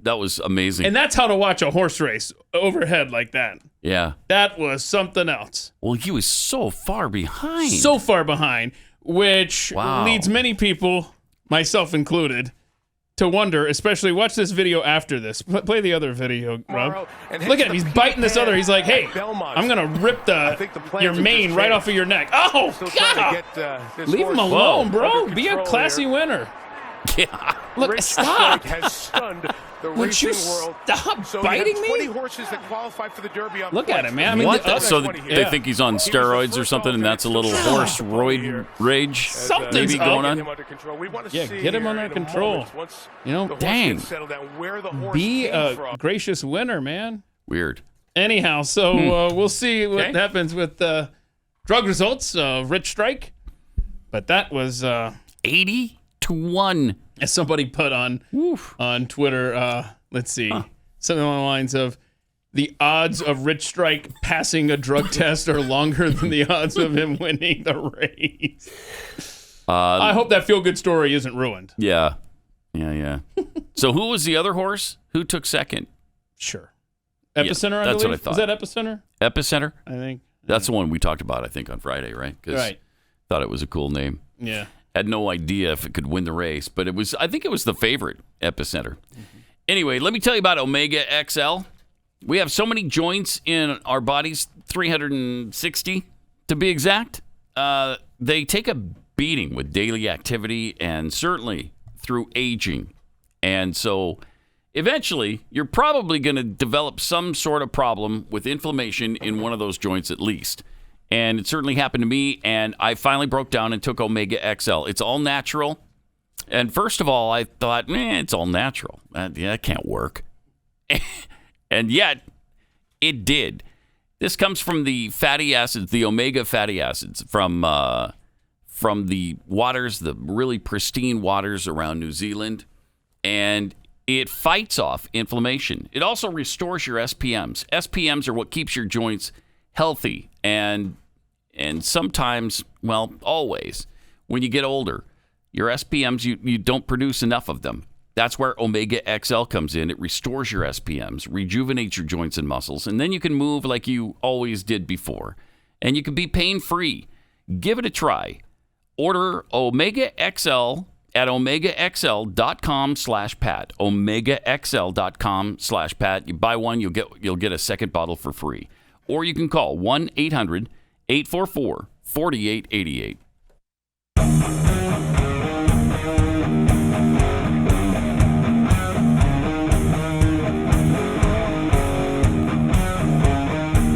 That was amazing. And that's how to watch a horse race overhead like that. Yeah. That was something else. Well, he was so far behind. So far behind, which leads many people, myself included, to wonder, especially watch this video after this. Play the other video, Rob. Look at him. He's biting this other. He's like, hey, I'm going to rip your mane right off of your neck. Oh, God. Leave him alone, bro. Be a classy winner. Yeah. Look, stop. Has stunned the Would you racing world. stop So biting you me? have 20 horses that qualified for the Derby on Look at points. him, man. I mean, What? So Yeah. they think he's on steroids or something, and that's a little horse roid rage Something's maybe going up. on? Yeah, get him under control. You know, Dang. Be a gracious winner, man. Weird. Anyhow, so we'll see what happens with drug results. Rich Strike, but that was 80-1. As somebody put on Twitter. Let's see, something along the lines of the odds of Rich Strike passing a drug test are longer than the odds of him winning the race. I hope that feel-good story isn't ruined. Yeah. So who was the other horse? Who took second? Sure. Epicenter, that's I believe. what I thought. Is that Epicenter? Epicenter? I think. That's the one we talked about, I think, on Friday, right? Right. Thought it was a cool name. Yeah. Had no idea if it could win the race, but I think it was the favorite, Epicenter. Anyway, let me tell you about Omega XL. We have so many joints in our bodies, 360 to be exact. They take a beating with daily activity and certainly through aging. And so eventually, you're probably going to develop some sort of problem with inflammation in one of those joints at least. And it certainly happened to me, and I finally broke down and took Omega XL. It's all natural. And first of all, I thought, it's all natural. That can't work. And yet, it did. This comes from the fatty acids, the omega fatty acids from the waters, the really pristine waters around New Zealand. And it fights off inflammation. It also restores your SPMs. SPMs are what keeps your joints healthy, and sometimes, well, always, when you get older, your SPMs, you don't produce enough of them. That's where Omega XL comes in. It restores your SPMs, rejuvenates your joints and muscles, and then you can move like you always did before. And you can be pain-free. Give it a try. Order Omega XL at omegaxl.com/Pat. omegaxl.com/Pat. You buy one, you'll get a second bottle for free. Or you can call 1-800-844-4888.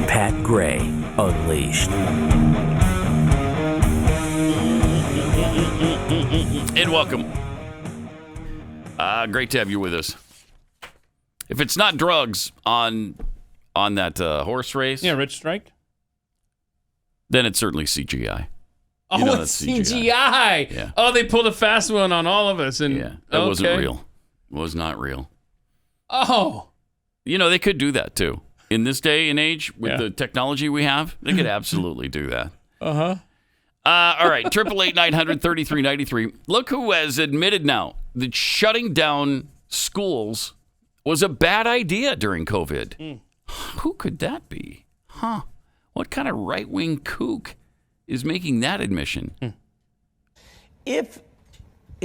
Pat Gray Unleashed. And welcome. Great to have you with us. If it's not drugs on that horse race, Rich Strike, then it's certainly CGI. Oh, it's CGI. Yeah. Oh, they pulled a fast one on all of us, and that wasn't real. It was not real. Oh, they could do that too. In this day and age, with the technology we have, they could absolutely do that. Uh-huh. All right, 888-900-3393. Look who has admitted now that shutting down schools was a bad idea during COVID. Who could that be? Huh? What kind of right-wing kook is making that admission? If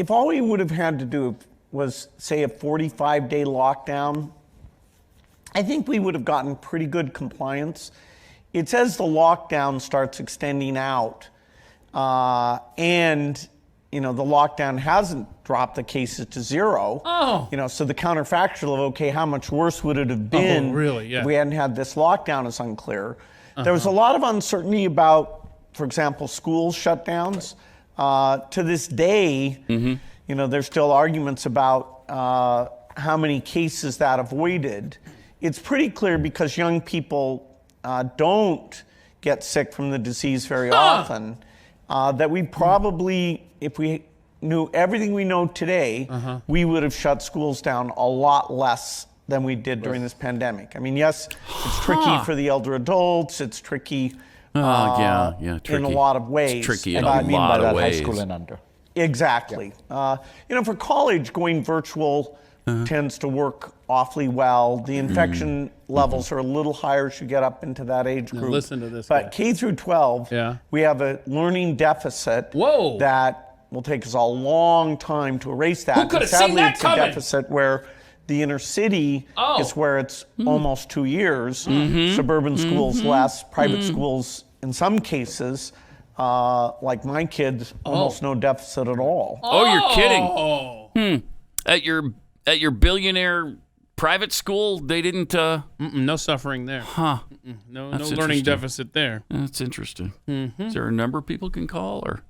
all we would have had to do was, say, a 45-day lockdown, I think we would have gotten pretty good compliance. It's as the lockdown starts extending out, and the lockdown hasn't dropped the cases to zero. Oh. So the counterfactual of, okay, how much worse would it have been if we hadn't had this lockdown is unclear. There was a lot of uncertainty about, for example, school shutdowns. To this day, there's still arguments about how many cases that avoided. It's pretty clear because young people don't get sick from the disease very often, that we probably, if we knew everything we know today, we would have shut schools down a lot less than we did during this pandemic. I mean, yes, it's tricky for the elder adults. It's tricky, tricky. in a lot of ways. It's tricky in a lot of ways. High school and under. Exactly. For college, going virtual tends to work awfully well. The infection levels are a little higher as you get up into that age group. Listen to this But guy. K through 12, we have a learning deficit that will take us a long time to erase that. Who could have seen that it's coming? a deficit where the inner city is where it's almost 2 years. Suburban schools less, private schools in some cases, like my kids, almost no deficit at all. Oh, you're kidding. At your billionaire private school, they didn't... no suffering there. Huh. No That's learning interesting. deficit there. That's interesting. Is there a number people can call? Or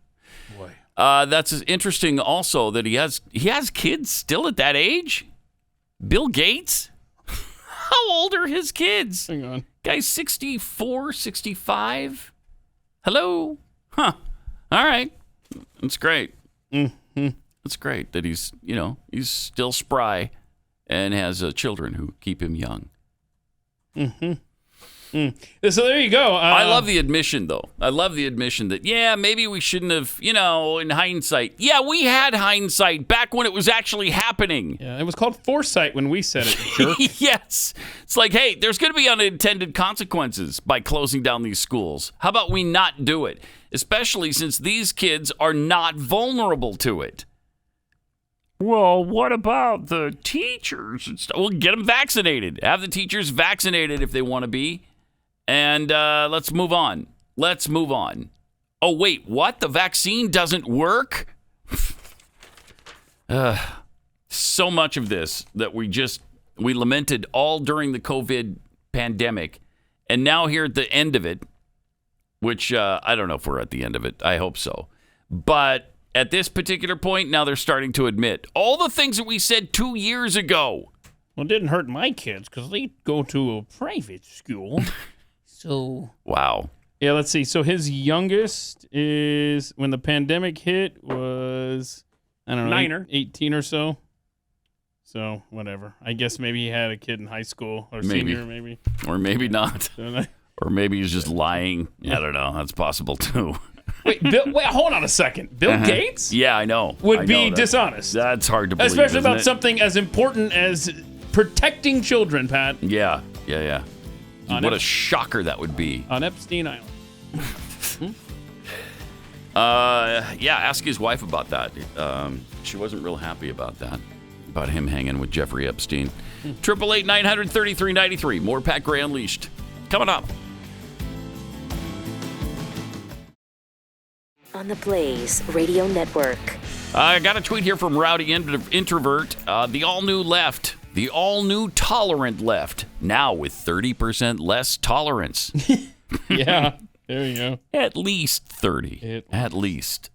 Boy. That's interesting also that he has kids still at that age? Bill Gates? How old are his kids? Hang on. Guy's 64, 65? Hello? Huh. All right. That's great. That's great that he's still spry and has children who keep him young. So there you go. I love the admission, though. I love the admission that, maybe we shouldn't have, in hindsight. Yeah, we had hindsight back when it was actually happening. Yeah, it was called foresight when we said it, jerk. Yes. It's like, hey, there's going to be unintended consequences by closing down these schools. How about we not do it? Especially since these kids are not vulnerable to it. Well, what about the teachers and stuff? Well, get them vaccinated. Have the teachers vaccinated if they want to be. And let's move on. Oh, wait, what? The vaccine doesn't work? So much of this that we lamented all during the COVID pandemic. And now here at the end of it, which I don't know if we're at the end of it. I hope so. But at this particular point, now they're starting to admit all the things that we said 2 years ago. Well, it didn't hurt my kids because they go to a private school. So wow. Yeah, let's see. So his youngest is, when the pandemic hit, was, I don't know, 18 or so. So whatever. I guess maybe he had a kid in high school or senior, maybe. Or maybe not. Or maybe he's just lying. I don't know. That's possible too. Wait, hold on a second. Bill Gates? Yeah, I know. Would be dishonest. That's hard to believe. Especially about isn't it? something as important as protecting children, Pat. Yeah. What a shocker that would be. On Epstein Island. Ask his wife about that. She wasn't real happy about that. About him hanging with Jeffrey Epstein. 888-900-3393. More Pat Gray Unleashed. Coming up. On the Blaze Radio Network. I got a tweet here from Rowdy Introvert. The all-new left. The all-new tolerant left. Now with 30% less tolerance. Yeah, there you go. At least 30. At least.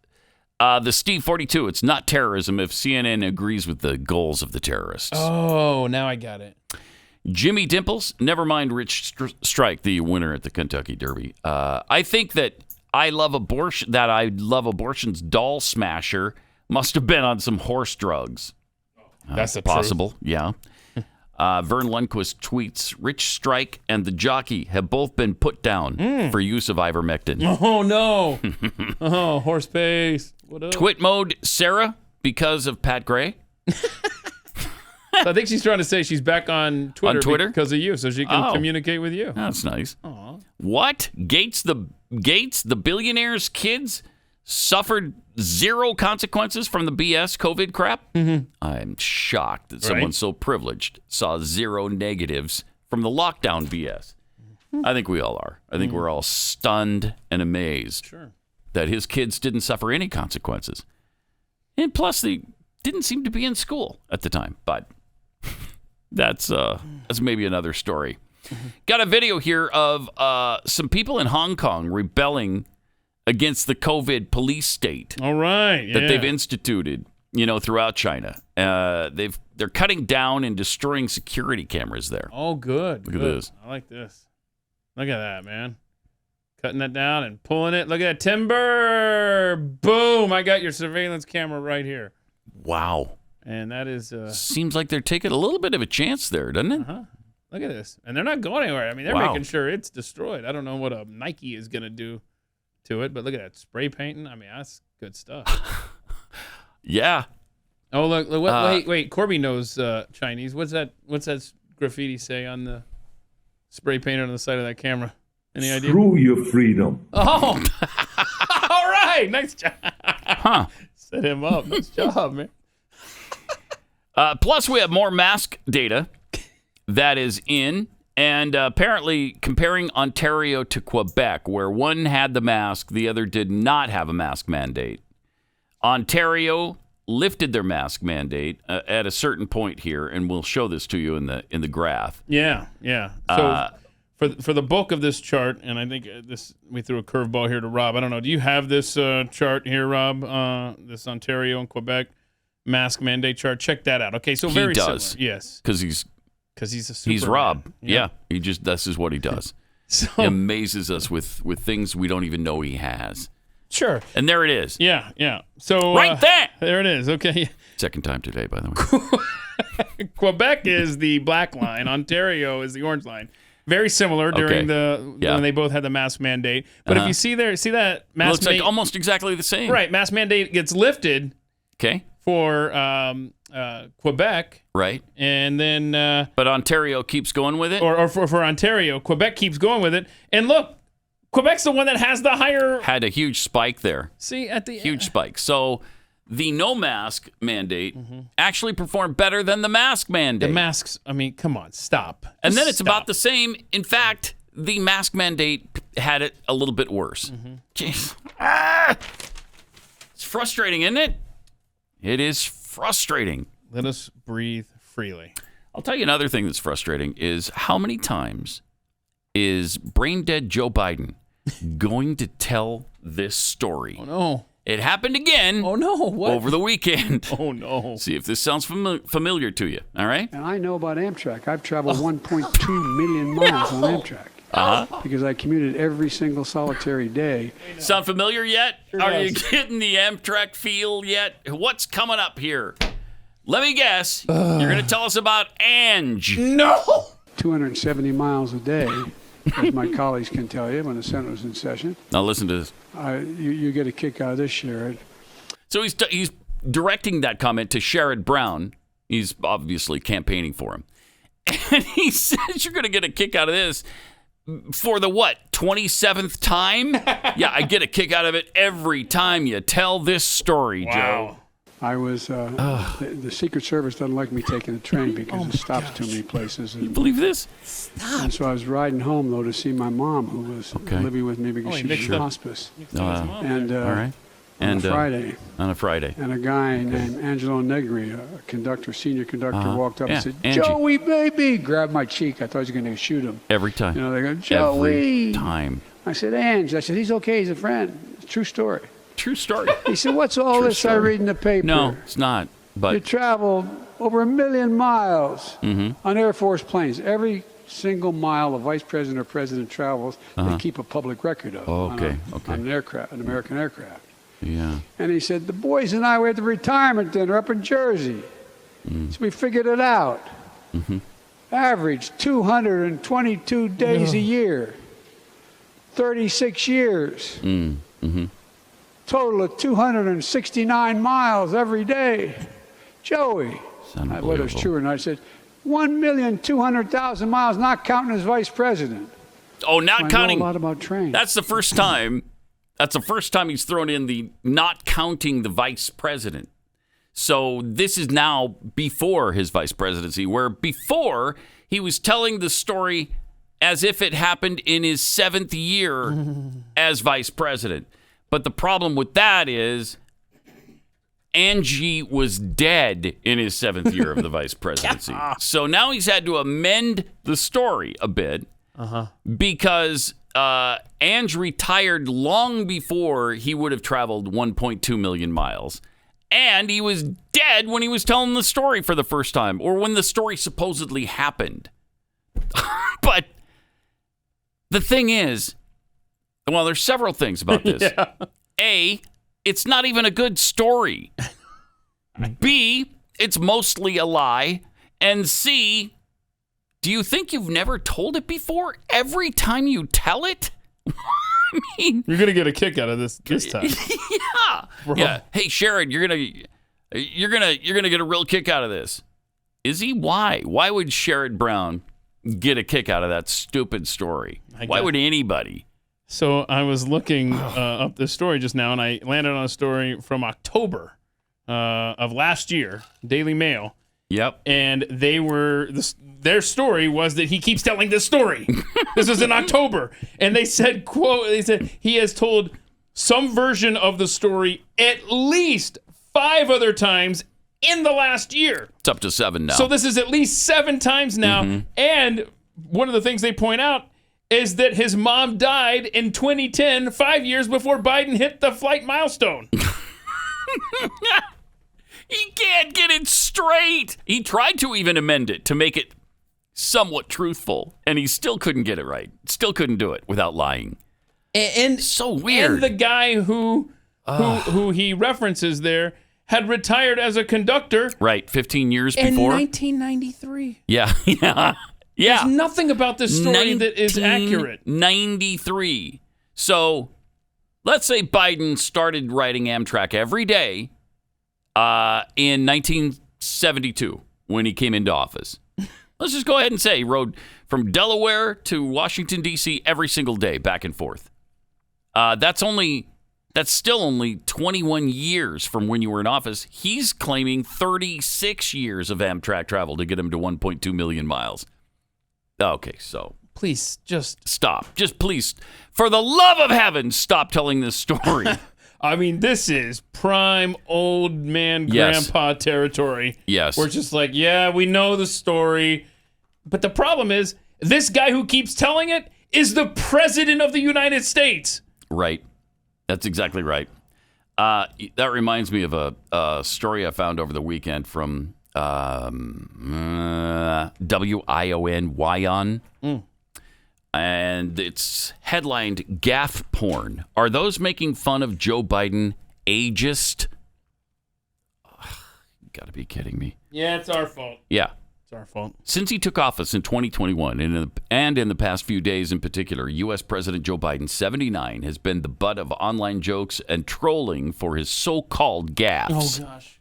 The Steve 42. It's not terrorism if CNN agrees with the goals of the terrorists. Oh, now I got it. Jimmy Dimples. Never mind Rich Strike, the winner at the Kentucky Derby. I think that I love abortion's doll smasher must have been on some horse drugs. That's the possible. Truth. Yeah. Vern Lundquist tweets, Rich Strike and the jockey have both been put down for use of ivermectin. Oh, no. Oh, horse pace. What up? Twit mode Sarah because of Pat Gray. I think she's trying to say she's back on Twitter, because of you, so she can communicate with you. That's nice. Aww. What? Gates, the billionaire's kids suffered zero consequences from the BS COVID crap? Mm-hmm. I'm shocked that someone so privileged saw zero negatives from the lockdown BS. I think we all are. I think we're all stunned and amazed that his kids didn't suffer any consequences. And plus, they didn't seem to be in school at the time. But that's maybe another story. Got a video here of some people in Hong Kong rebelling against the COVID police state. All right, that they've instituted, throughout China. They're cutting down and destroying security cameras there. Oh, good. Look at this. I like this. Look at that, man. Cutting that down and pulling it. Look at that timber. Boom! I got your surveillance camera right here. Wow. And that is seems like they're taking a little bit of a chance there, doesn't it? Look at this. And they're not going anywhere. I mean, they're making sure it's destroyed. I don't know what a Nike is going to do to it, but look at that spray painting. I mean, that's good stuff. Yeah. Oh, look wait. Corby knows Chinese. What's that graffiti say on the spray painted on the side of that camera? Any idea? Screw your freedom. Oh. All right. Nice job. Set him up. Nice job, man. Plus, we have more mask data that is in, and apparently comparing Ontario to Quebec, where one had the mask, the other did not have a mask mandate. Ontario lifted their mask mandate at a certain point here, and we'll show this to you in the graph. Yeah. So for the bulk of this chart, and I think we threw a curveball here to Rob. I don't know. Do you have this chart here, Rob? This Ontario and Quebec mask mandate chart. Check that out. Okay, so he very does. similar. Yes, because he's a Superman. He's Rob. Yeah. This is what he does. He amazes us with things we don't even know he has. Sure. And there it is. Yeah. So right there. There it is. Okay. Second time today, by the way. Quebec is the black line. Ontario is the orange line. Very similar during when they both had the mask mandate. But if you see that mask looks like almost exactly the same. Right. Mask mandate gets lifted. Okay. For Quebec. Right. And then but Ontario keeps going with it? Or for Ontario, Quebec keeps going with it. And look, Quebec's the one that has the higher... Had a huge spike there. See, at the... Huge spike. So the no mask mandate actually performed better than the mask mandate. The masks, I mean, come on, stop. And then it's about the same. In fact, the mask mandate had it a little bit worse. Jeez. It's frustrating, isn't it? It is frustrating. Let us breathe freely. I'll tell you another thing that's frustrating is how many times is brain dead Joe Biden going to tell this story? Oh, no. It happened again. Oh, no. What? Over the weekend. Oh, no. See if this sounds familiar to you. All right? And I know about Amtrak. I've traveled 1.2 million miles on Amtrak. Because I commuted every single solitary day. Sound familiar yet? Sure Are does. you getting the Amtrak feel yet? What's coming up here? Let me guess. You're going to tell us about Ange. No! 270 miles a day, as my colleagues can tell you when the Senate was in session. Now listen to this. You get a kick out of this, Sherrod. So he's directing that comment to Sherrod Brown. He's obviously campaigning for him. And he says you're going to get a kick out of this. For the 27th time? Yeah, I get a kick out of it every time you tell this story, Joe. I was, the Secret Service doesn't like me taking the train because it stops too many places. You believe this? And so I was riding home, though, to see my mom, who was living with me because she was in hospice. And all right. On a Friday. And a guy named Angelo Negri, a conductor, senior conductor, walked up and said, Angie. Joey, baby, grabbed my cheek. I thought he was going to shoot him. Every time. You know, they go, Joey. Every time. I said, Ange. I said, he's okay. He's a friend. It's a true story. True story. He said, what's all this I read in the paper? No, it's not. But you traveled over 1 million miles on Air Force planes. Every single mile a vice president or president travels, they keep a public record of on an aircraft, an American aircraft. Yeah. And he said, the boys and I were at the retirement dinner up in Jersey. So we figured it out. Average 222 days a year. 36 years. Total of 269 miles every day. Joey, whether it's true or not, I said, 1,200,000 miles, not counting as vice president. Oh, not counting. I know a lot about trains. That's the first time. That's the first time he's thrown in the not counting the vice president. So this is now before his vice presidency, where before he was telling the story as if it happened in his 7th year as vice president. But the problem with that is Angie was dead in his 7th year of the vice presidency. So now he's had to amend the story a bit because Ange retired long before he would have traveled 1.2 million miles. And he was dead when he was telling the story for the first time, or when the story supposedly happened. But the thing is, well, there's several things about this. A, it's not even a good story. B, it's mostly a lie. And C, do you think you've never told it before? Every time you tell it? I mean, you're gonna get a kick out of this time. Yeah. Bro. Yeah. Hey, Sherrod, you're gonna get a real kick out of this. Is he? Why? Why would Sherrod Brown get a kick out of that stupid story? Why would anybody? So I was looking up this story just now, and I landed on a story from October of last year, Daily Mail. Yep. And their story was that he keeps telling this story. This was in October. And they said, quote, he has told some version of the story at least 5 other times in the last year. It's up to 7 now. So this is at least 7 times now. Mm-hmm. And one of the things they point out is that his mom died in 2010, 5 years before Biden hit the flight milestone. He can't get it straight. He tried to even amend it to make it somewhat truthful, and he still couldn't get it right. Still couldn't do it without lying. And so weird. And the guy who he references there had retired as a conductor. Right, 15 years in before. 1993. Yeah. There's nothing about this story that is accurate. 1993. So let's say Biden started riding Amtrak every day in 1972 when he came into office. Let's just go ahead and say he rode from Delaware to Washington, D.C. every single day, back and forth. That's still only 21 years from when you were in office. He's claiming 36 years of Amtrak travel to get him to 1.2 million miles. Okay, so please just stop. Just please, for the love of heaven, stop telling this story. I mean, this is prime old man grandpa territory. Yes. We're just like, yeah, we know the story. But the problem is, this guy who keeps telling it is the president of the United States. Right. That's exactly right. That reminds me of a story I found over the weekend from WION. And it's headlined "Gaffe Porn. Are those making fun of Joe Biden ageist?" You gotta be kidding me. Yeah, it's our fault. Yeah. It's our fault. Since he took office in 2021, and in the past few days in particular, U.S. President Joe Biden, 79, has been the butt of online jokes and trolling for his so-called gaffes. Oh, gosh.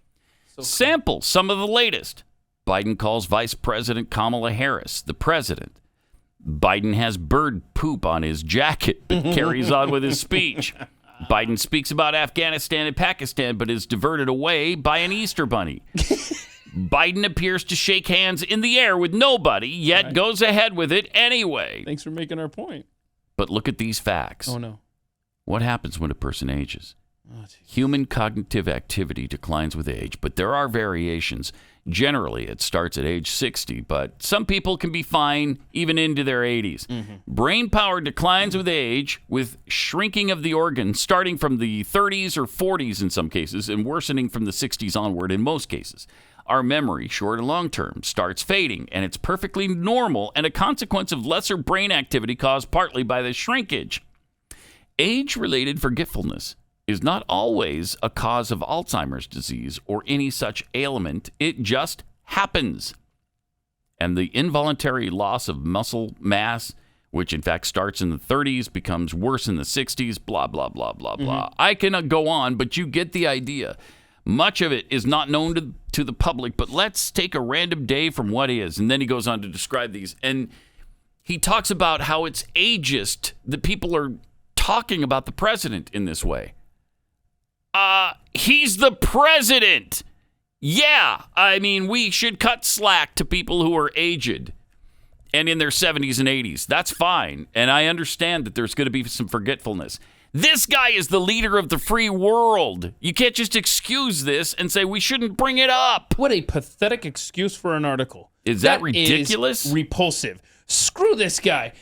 Sample some of the latest. Biden calls Vice President Kamala Harris the president. Biden has bird poop on his jacket, but carries on with his speech. Biden speaks about Afghanistan and Pakistan, but is diverted away by an Easter bunny. Biden appears to shake hands in the air with nobody, yet goes ahead with it anyway. Thanks for making our point. But look at these facts. Oh, no. What happens when a person ages? Oh, human cognitive activity declines with age, but there are variations. Generally, it starts at age 60, but some people can be fine even into their 80s. Mm-hmm. Brain power declines with age, with shrinking of the organs starting from the 30s or 40s in some cases, and worsening from the 60s onward in most cases. Our memory, short and long term, starts fading, and it's perfectly normal and a consequence of lesser brain activity caused partly by the shrinkage. Age-related forgetfulness is not always a cause of Alzheimer's disease or any such ailment. It just happens. And the involuntary loss of muscle mass, which in fact starts in the 30s, becomes worse in the 60s, blah, blah, blah, blah, blah. I cannot go on, but you get the idea. Much of it is not known to the public, but let's take a random day from what is. And then he goes on to describe these. And he talks about how it's ageist that people are talking about the president in this way. He's the president. Yeah, I mean, we should cut slack to people who are aged and in their 70s and 80s. That's fine. And I understand that there's going to be some forgetfulness. This guy is the leader of the free world. You can't just excuse this and say we shouldn't bring it up. What a pathetic excuse for an article. Is that ridiculous? Is repulsive. Screw this guy.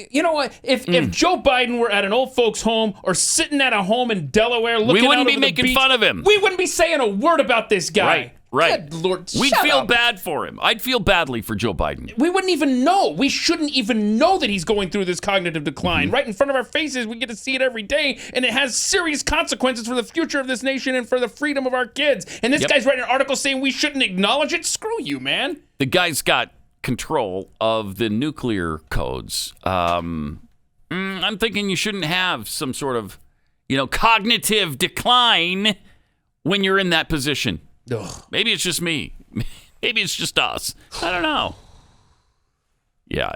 You know what? If Joe Biden were at an old folks' home or sitting at a home in Delaware looking out over the beach, we wouldn't be making fun of him. We wouldn't be saying a word about this guy. Right. Good Lord, we'd feel bad for him. I'd feel badly for Joe Biden. We wouldn't even know. We shouldn't even know that he's going through this cognitive decline. Right in front of our faces, we get to see it every day, and it has serious consequences for the future of this nation and for the freedom of our kids. And this guy's writing an article saying we shouldn't acknowledge it? Screw you, man. The guy's got control of the nuclear codes. I'm thinking you shouldn't have some sort of, cognitive decline when you're in that position. Ugh. Maybe it's just me. Maybe it's just us. I don't know. Yeah,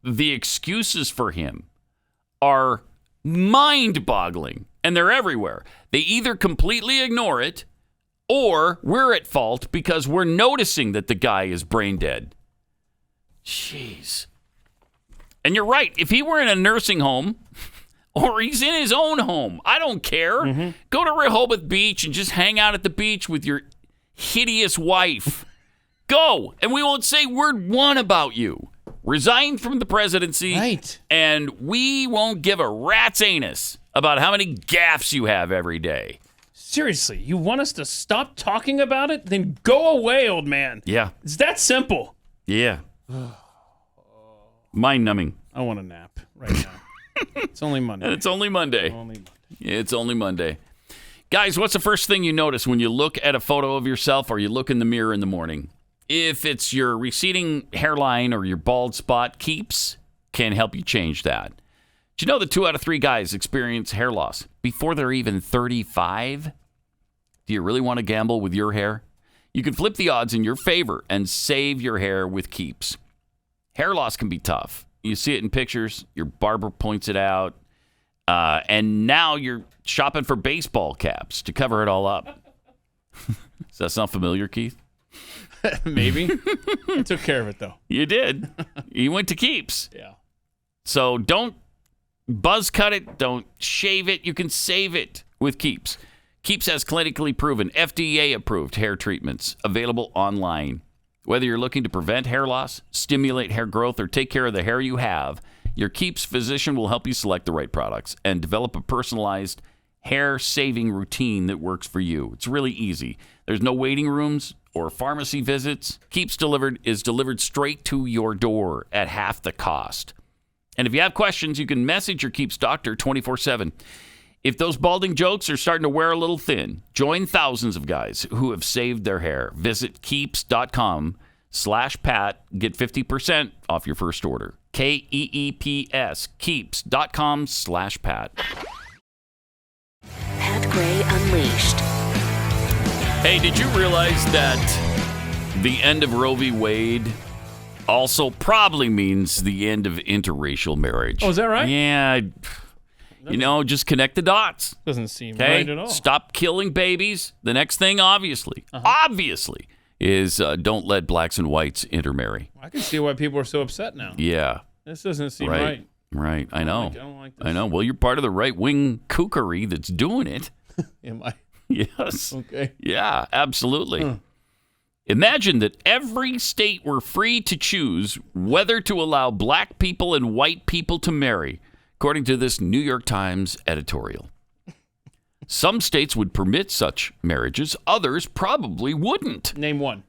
the excuses for him are mind-boggling, and they're everywhere. They either completely ignore it, or we're at fault because we're noticing that the guy is brain dead. Jeez. And you're right. If he were in a nursing home or he's in his own home, I don't care. Go to Rehoboth Beach and just hang out at the beach with your hideous wife. Go. And we won't say word one about you. Resign from the presidency. Right. And we won't give a rat's anus about how many gaffes you have every day. Seriously, you want us to stop talking about it? Then go away, old man. Yeah. It's that simple. Yeah. Mind-numbing. I want a nap right now. It's only Monday. And it's only Monday. It's only Monday. Guys, what's the first thing you notice when you look at a photo of yourself or you look in the mirror in the morning? If it's your receding hairline or your bald spot, Keeps can help you change that. Do you know that 2 out of 3 guys experience hair loss before they're even 35? Do you really want to gamble with your hair? You can flip the odds in your favor and save your hair with Keeps. Hair loss can be tough. You see it in pictures. Your barber points it out. And now you're shopping for baseball caps to cover it all up. Does that sound familiar, Keith? Maybe. I took care of it, though. You did. You went to Keeps. Yeah. So don't buzz cut it. Don't shave it. You can save it with Keeps. Keeps has clinically proven, FDA-approved hair treatments available online. Whether you're looking to prevent hair loss, stimulate hair growth, or take care of the hair you have, your Keeps physician will help you select the right products and develop a personalized hair-saving routine that works for you. It's really easy. There's no waiting rooms or pharmacy visits. Keeps is delivered straight to your door at half the cost. And if you have questions, you can message your Keeps doctor 24/7. If those balding jokes are starting to wear a little thin, join thousands of guys who have saved their hair. Visit Keeps.com/Pat. Get 50% off your first order. KEEPS. Keeps.com/Pat. Pat Gray Unleashed. Hey, did you realize that the end of Roe v. Wade also probably means the end of interracial marriage? Oh, is that right? Yeah. You know, just connect the dots. Doesn't seem Okay? right at all. Stop killing babies. The next thing, obviously, is don't let blacks and whites intermarry. I can see why people are so upset now. Yeah. This doesn't seem right. Right. I know. I don't like this. I know. Well, you're part of the right-wing kookery that's doing it. Am I? Yes. Okay. Yeah, absolutely. Imagine that every state were free to choose whether to allow black people and white people to marry, according to this New York Times editorial. Some states would permit such marriages. Others probably wouldn't. Name one.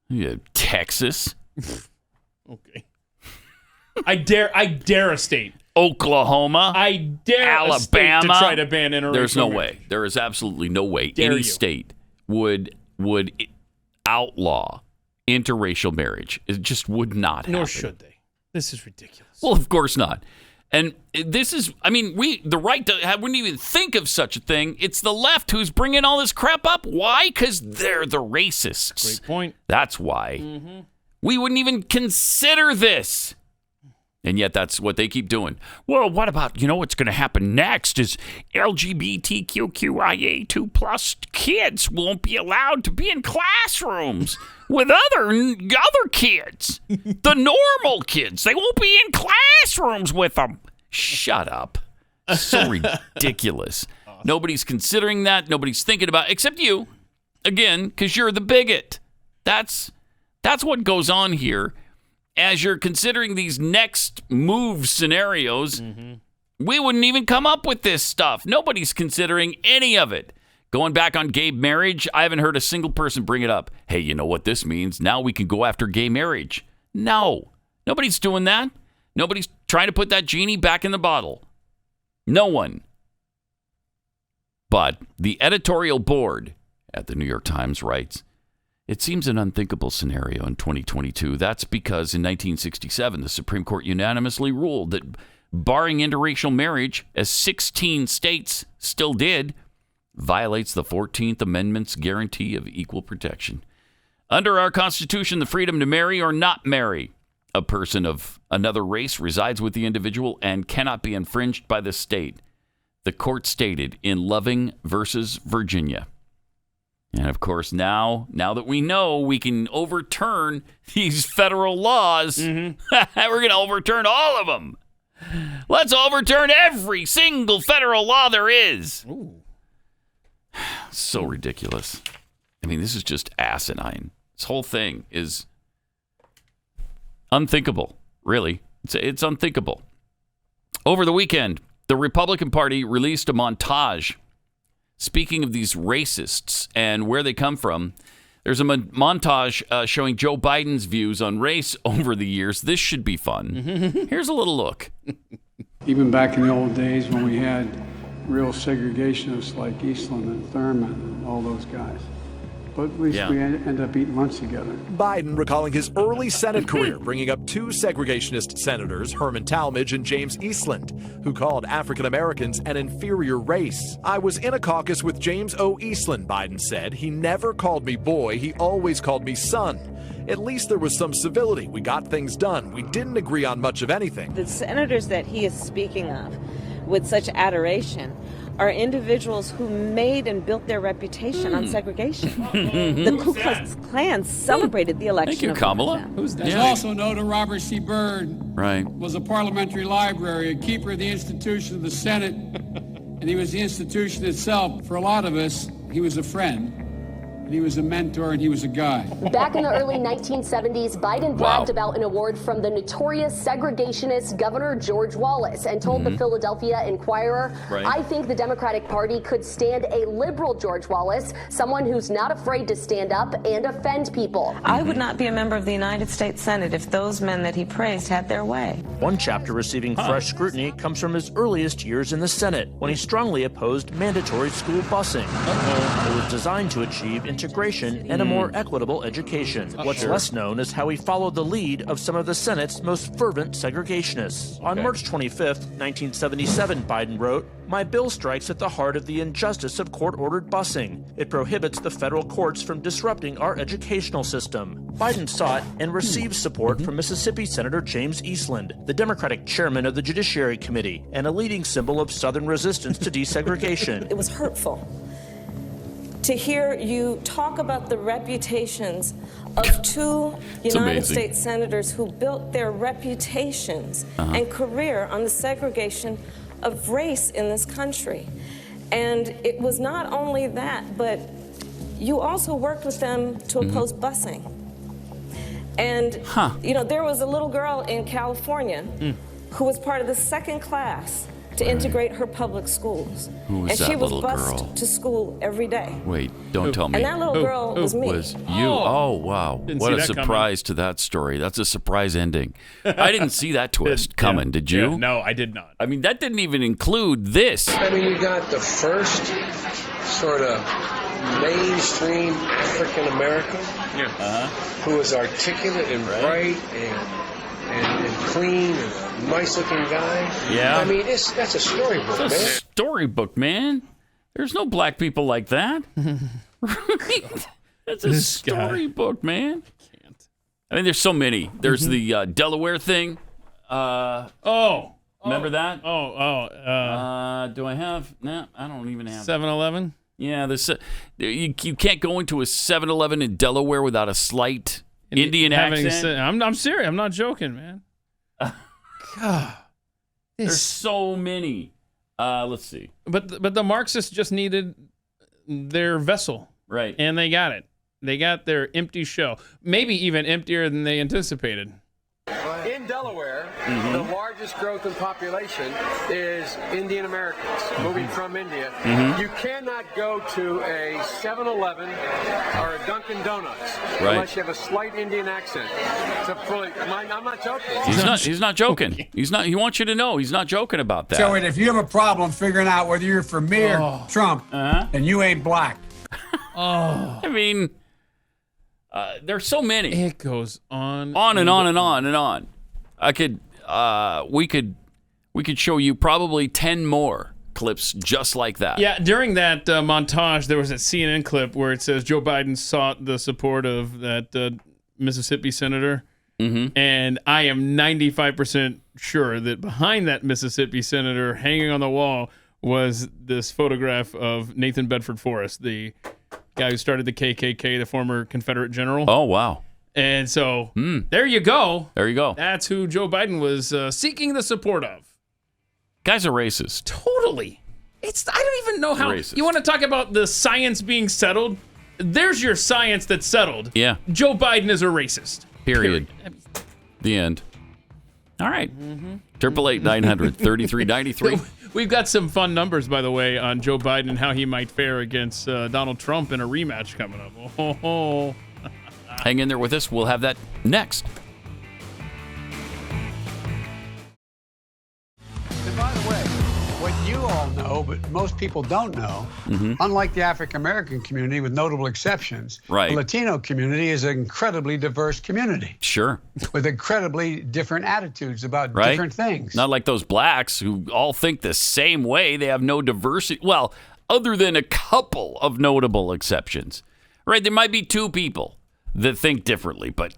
Yeah, Texas. Okay. I dare a state. Oklahoma. I dare Alabama. a state to try to ban interracial There's no marriage. way. There is absolutely no way Dare any you. state would outlaw interracial marriage. It just would not happen. Nor should they. This is ridiculous. Well, of course not. And this is, I mean, the right wouldn't even think of such a thing. It's the left who's bringing all this crap up. Why? Because they're the racists. Great point. That's why. We wouldn't even consider this. And yet that's what they keep doing. Well, what about, what's going to happen next is LGBTQIA2 plus kids won't be allowed to be in classrooms with other kids. The normal kids. They won't be in classrooms with them. Shut up. So ridiculous. Nobody's considering that. Nobody's thinking about it, except you. Again, because you're the bigot. That's what goes on here. As you're considering these next move scenarios, we wouldn't even come up with this stuff. Nobody's considering any of it. Going back on gay marriage, I haven't heard a single person bring it up. Hey, you know what this means? Now we can go after gay marriage. No. Nobody's doing that. Nobody's trying to put that genie back in the bottle. No one. But the editorial board at the New York Times writes, it seems an unthinkable scenario in 2022. That's because in 1967, the Supreme Court unanimously ruled that barring interracial marriage, as 16 states still did, violates the 14th Amendment's guarantee of equal protection. Under our Constitution, the freedom to marry or not marry a person of another race resides with the individual and cannot be infringed by the state, the court stated in Loving versus Virginia. And of course, now that we know we can overturn these federal laws, we're going to overturn all of them. Let's overturn every single federal law there is. Ooh. So ridiculous. I mean, this is just asinine. This whole thing is unthinkable, really. It's unthinkable. Over the weekend, the Republican Party released a montage. Speaking of these racists and where they come from, there's a montage showing Joe Biden's views on race over the years. This should be fun. Here's a little look. Even back in the old days when we had real segregationists like Eastland and Thurman and all those guys. But at least we end up eating lunch together. Biden recalling his early Senate career, bringing up two segregationist senators, Herman Talmadge and James Eastland, who called African Americans an inferior race. I was in a caucus with James O. Eastland, Biden said. He never called me boy. He always called me son. At least there was some civility. We got things done. We didn't agree on much of anything. The senators that he is speaking of with such adoration are individuals who made and built their reputation on segregation. The Ku Klux Klan celebrated the election. Thank you, Kamala. Who's that? There's also note of Robert C. Byrd. Right. Was a parliamentary library, a keeper of the institution of the Senate, and he was the institution itself. For a lot of us, he was a friend. He was a mentor and he was a guy. Back in the early 1970s, Biden bragged about an award from the notorious segregationist Governor George Wallace and told the Philadelphia Inquirer, I think the Democratic Party could stand a liberal George Wallace, someone who's not afraid to stand up and offend people. I would not be a member of the United States Senate if those men that he praised had their way. One chapter receiving fresh scrutiny comes from his earliest years in the Senate, when he strongly opposed mandatory school busing. It was designed to achieve integration and a more equitable education. What's less known is how he followed the lead of some of the Senate's most fervent segregationists. On March 25th, 1977, Biden wrote, "My bill strikes at the heart of the injustice of court-ordered busing. It prohibits the federal courts from disrupting our educational system." Biden sought and received support from Mississippi Senator James Eastland, the Democratic chairman of the Judiciary Committee, and a leading symbol of Southern resistance to desegregation. It was hurtful to hear you talk about the reputations of two United States senators who built their reputations and career on the segregation of race in this country. And it was not only that, but you also worked with them to oppose busing. And, you know, there was a little girl in California who was part of the second class to integrate her public schools. Who was and that she was little bused girl? to school every day. Wait, don't tell me. And that little girl was me. Was you? Oh, wow. What a surprise to that story. That's a surprise ending. I didn't see that twist coming. Did you? Yeah, no, I did not. I mean, that didn't even include this. I mean, you got the first sort of mainstream African American who was articulate and bright and clean and a nice-looking guy. Yeah. I mean, that's a storybook, man. It's a storybook, man. There's no black people like that. Right? That's a storybook, man. I mean, there's so many. There's the Delaware thing. Remember that? Do I have? No, I don't even have 7-Eleven? Yeah, you can't go into a 7-Eleven in Delaware without a slight Indian accent. I'm serious. I'm not joking, man. God, there's so many. Let's see. But the Marxists just needed their vessel, right? And they got it. They got their empty shell, maybe even emptier than they anticipated. In Delaware, the largest growth in population is Indian Americans moving from India. You cannot go to a 7-Eleven or a Dunkin' Donuts unless you have a slight Indian accent. I'm not joking. He's not joking. He wants you to know he's not joking about that. So if you have a problem figuring out whether you're for me or Trump, then you ain't black. I mean, there's so many. It goes on and on and on and on. We could show you probably 10 more clips just like that. Yeah, during that montage, there was a CNN clip where it says Joe Biden sought the support of that Mississippi senator. And I am 95% sure that behind that Mississippi senator hanging on the wall was this photograph of Nathan Bedford Forrest, the guy who started the KKK, the former Confederate general. Oh, wow. And so there you go. There you go. That's who Joe Biden was seeking the support of. Guy's a racist. Totally. I don't even know how. Racist. You want to talk about the science being settled? There's your science that's settled. Yeah. Joe Biden is a racist. Period. The end. All right. 888-900-3393. We've got some fun numbers, by the way, on Joe Biden and how he might fare against Donald Trump in a rematch coming up. Oh. Hang in there with us. We'll have that next. And by the way, what you all know, but most people don't know, unlike the African American community, with notable exceptions, Right. the Latino community is an incredibly diverse community Sure. with incredibly different attitudes about Right? different things. Not like those blacks who all think the same way. They have no diversity. Well, other than a couple of notable exceptions. Right? There might be two people that think differently, but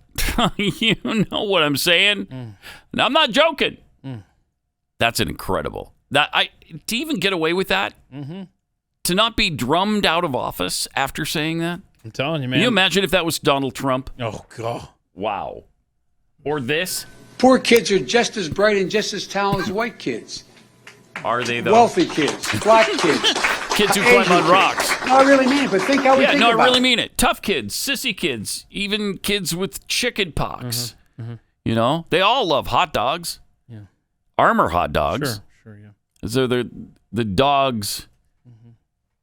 you know what I'm saying? Now, I'm not joking. That's an incredible. To even get away with that, to not be drummed out of office after saying that. I'm telling you, man. Can you imagine if that was Donald Trump? Oh, God. Wow. Or this? Poor kids are just as bright and just as talented as white kids. Are they, though? Wealthy kids, black kids. Kids who Asian climb on kids. rocks. No, I really mean it, but think how we think no, about I really it. mean it. Tough kids, sissy kids, even kids with chicken pox. You know, they all love hot dogs. Yeah. Armor hot dogs. Sure, yeah. So the dogs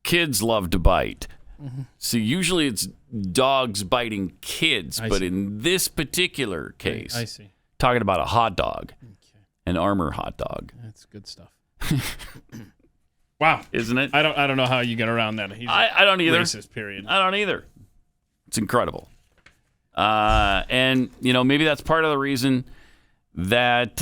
kids love to bite. See, usually it's dogs biting kids, I but see. in this particular case, I see. talking about a hot dog, an Armor hot dog. That's good stuff. Wow. Isn't it? I don't know how you get around that. He's I don't either. Racist, period. I don't either. It's incredible. And, you know, maybe that's part of the reason that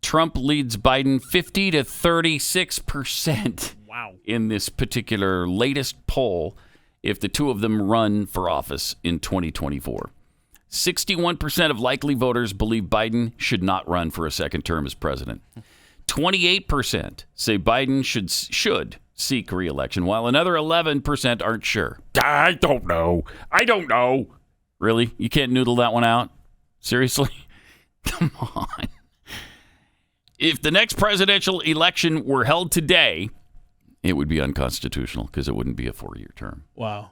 Trump leads Biden 50 to 36%. Wow. In this particular latest poll, if the two of them run for office in 2024. 61% of likely voters believe Biden should not run for a second term as president. 28% say Biden should seek re-election, while another 11% aren't sure. I don't know. Really? You can't noodle that one out? Seriously? Come on. If the next presidential election were held today, it would be unconstitutional because it wouldn't be a 4-year term. Wow.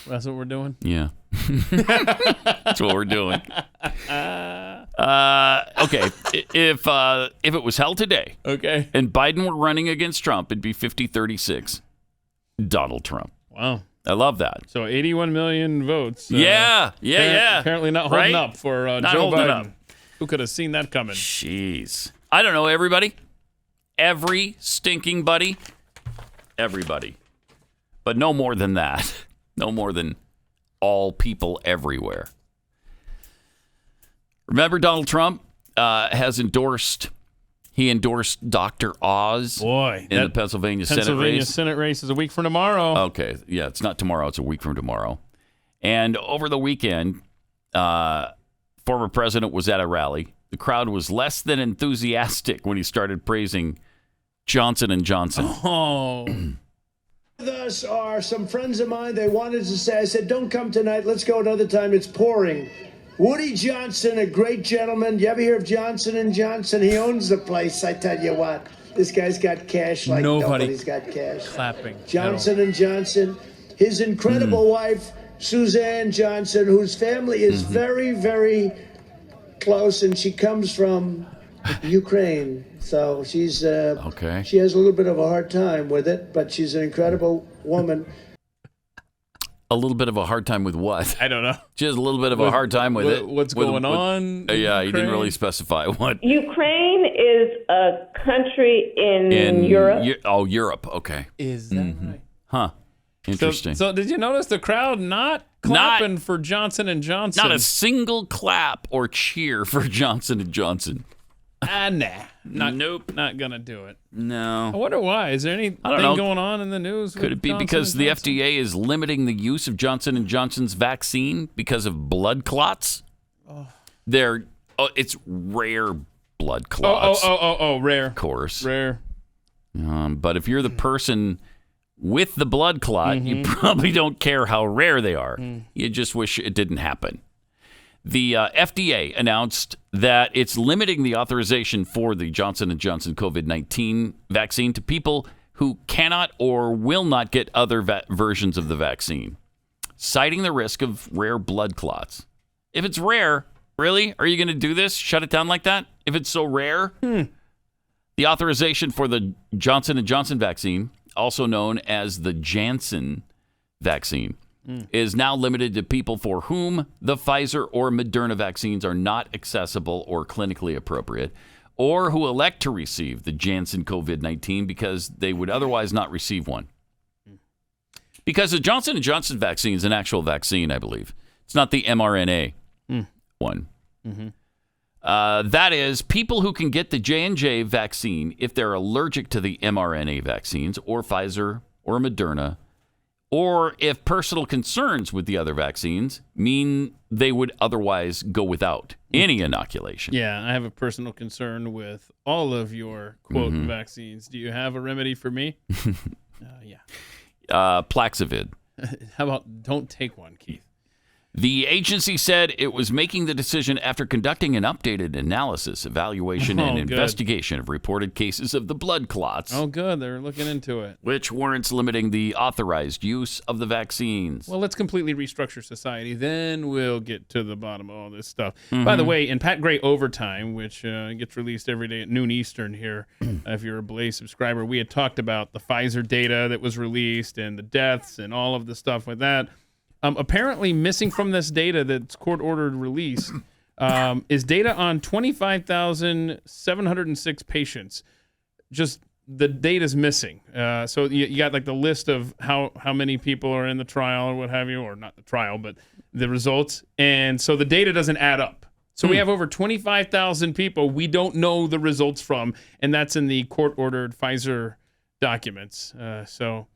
That's what we're doing? Yeah. That's what we're doing. Okay. If it was held today, okay, and Biden were running against Trump, it'd be 50-36. Donald Trump. Wow. I love that. So 81 million votes. Yeah. Apparently not holding Right? up for Not Joe holding Biden. up. Who could have seen that coming? Jeez. I don't know, everybody. Every stinking buddy. Everybody. But no more than that. No more than all people everywhere. Remember Donald Trump has endorsed Dr. Oz in the Pennsylvania Senate race. Senate race is a week from tomorrow. Okay. Yeah, it's not tomorrow. It's a week from tomorrow. And over the weekend, former president was at a rally. The crowd was less than enthusiastic when he started praising Johnson & Johnson. Oh. With us are some friends of mine. They wanted to say, I said, don't come tonight. Let's go another time. It's pouring. Woody Johnson, a great gentleman. You ever hear of Johnson & Johnson? He owns the place. I tell you what, this guy's got cash like nobody's got cash. Clapping. Johnson & Johnson. His incredible wife, Suzanne Johnson, whose family is very, very close, and she comes from Ukraine. So she's okay. She has a little bit of a hard time with it, but she's an incredible woman. A little bit of a hard time with what? I don't know. She has a little bit of a hard time with it. What's going on? Yeah, he didn't really specify what. Ukraine is a country in Europe. Europe. Okay. Is that right? Huh. Interesting. So did you notice the crowd not clapping for Johnson & Johnson? Not a single clap or cheer for Johnson & Johnson. Nah. Nope. Not going to do it. No. I wonder why. Is there anything going on in the news? Could it be because the FDA is limiting the use of Johnson & Johnson's vaccine because of blood clots? Oh. It's rare blood clots. Oh, rare. Of course. Rare. But if you're the person with the blood clot, you probably don't care how rare they are. You just wish it didn't happen. The FDA announced that it's limiting the authorization for the Johnson & Johnson COVID-19 vaccine to people who cannot or will not get other versions of the vaccine, citing the risk of rare blood clots. If it's rare, really? Are you going to do this? Shut it down like that? If it's so rare? The authorization for the Johnson & Johnson vaccine, also known as the Janssen vaccine, is now limited to people for whom the Pfizer or Moderna vaccines are not accessible or clinically appropriate, or who elect to receive the Janssen COVID-19 because they would otherwise not receive one. Because the Johnson & Johnson vaccine is an actual vaccine, I believe. It's not the mRNA one. That is, people who can get the J&J vaccine if they're allergic to the mRNA vaccines or Pfizer or Moderna, or if personal concerns with the other vaccines mean they would otherwise go without any inoculation. Yeah, I have a personal concern with all of your, quote, vaccines. Do you have a remedy for me? Plaxavid. How about don't take one, Keith? The agency said it was making the decision after conducting an updated analysis, evaluation, and investigation of reported cases of the blood clots. Oh, good. They're looking into it. Which warrants limiting the authorized use of the vaccines. Well, let's completely restructure society. Then we'll get to the bottom of all this stuff. By the way, in Pat Gray Overtime, which gets released every day at noon Eastern here, if you're a Blaze subscriber, we had talked about the Pfizer data that was released and the deaths and all of the stuff with that. Apparently missing from this data that's court-ordered release is data on 25,706 patients. Just the data's missing. So you got like the list of how many people are in the trial or what have you, or not the trial, but the results. And so the data doesn't add up. So we have over 25,000 people we don't know the results from, and that's in the court-ordered Pfizer documents. So...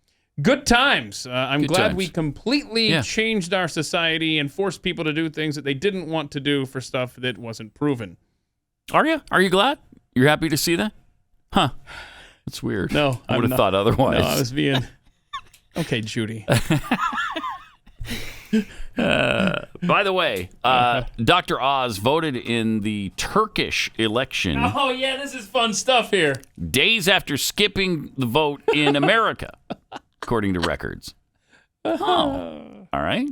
good times. I'm glad we completely changed our society and forced people to do things that they didn't want to do for stuff that wasn't proven. Are you? Are you glad? You're happy to see that? Huh. That's weird. No, I would have thought otherwise. No, I was being... Okay, Judy. By the way, Dr. Oz voted in the Turkish election. Oh, yeah, this is fun stuff here. Days after skipping the vote in America. According to records. Oh, all right.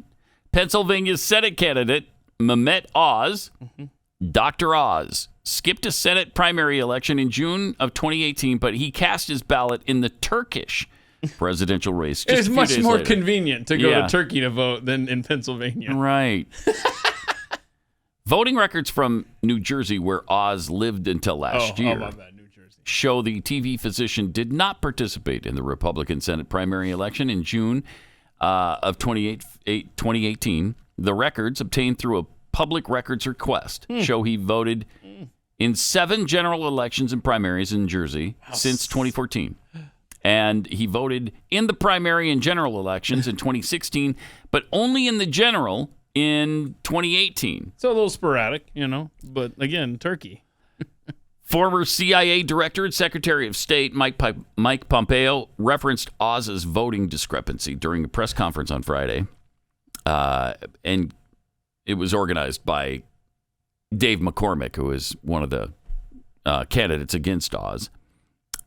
Pennsylvania's Senate candidate, Mehmet Oz, Dr. Oz, skipped a Senate primary election in June of 2018, but he cast his ballot in the Turkish presidential race. It's much more convenient to go to Turkey to vote than in Pennsylvania. Right. Voting records from New Jersey, where Oz lived until last year, my bad. show the TV physician did not participate in the Republican Senate primary election in June of 2018. The records obtained through a public records request show he voted in 7 general elections and primaries in Jersey since 2014. And he voted in the primary and general elections in 2016, but only in the general in 2018. So a little sporadic, but again, Turkey. Former CIA Director and Secretary of State Mike Pompeo referenced Oz's voting discrepancy during a press conference on Friday. And it was organized by Dave McCormick, who is one of the candidates against Oz,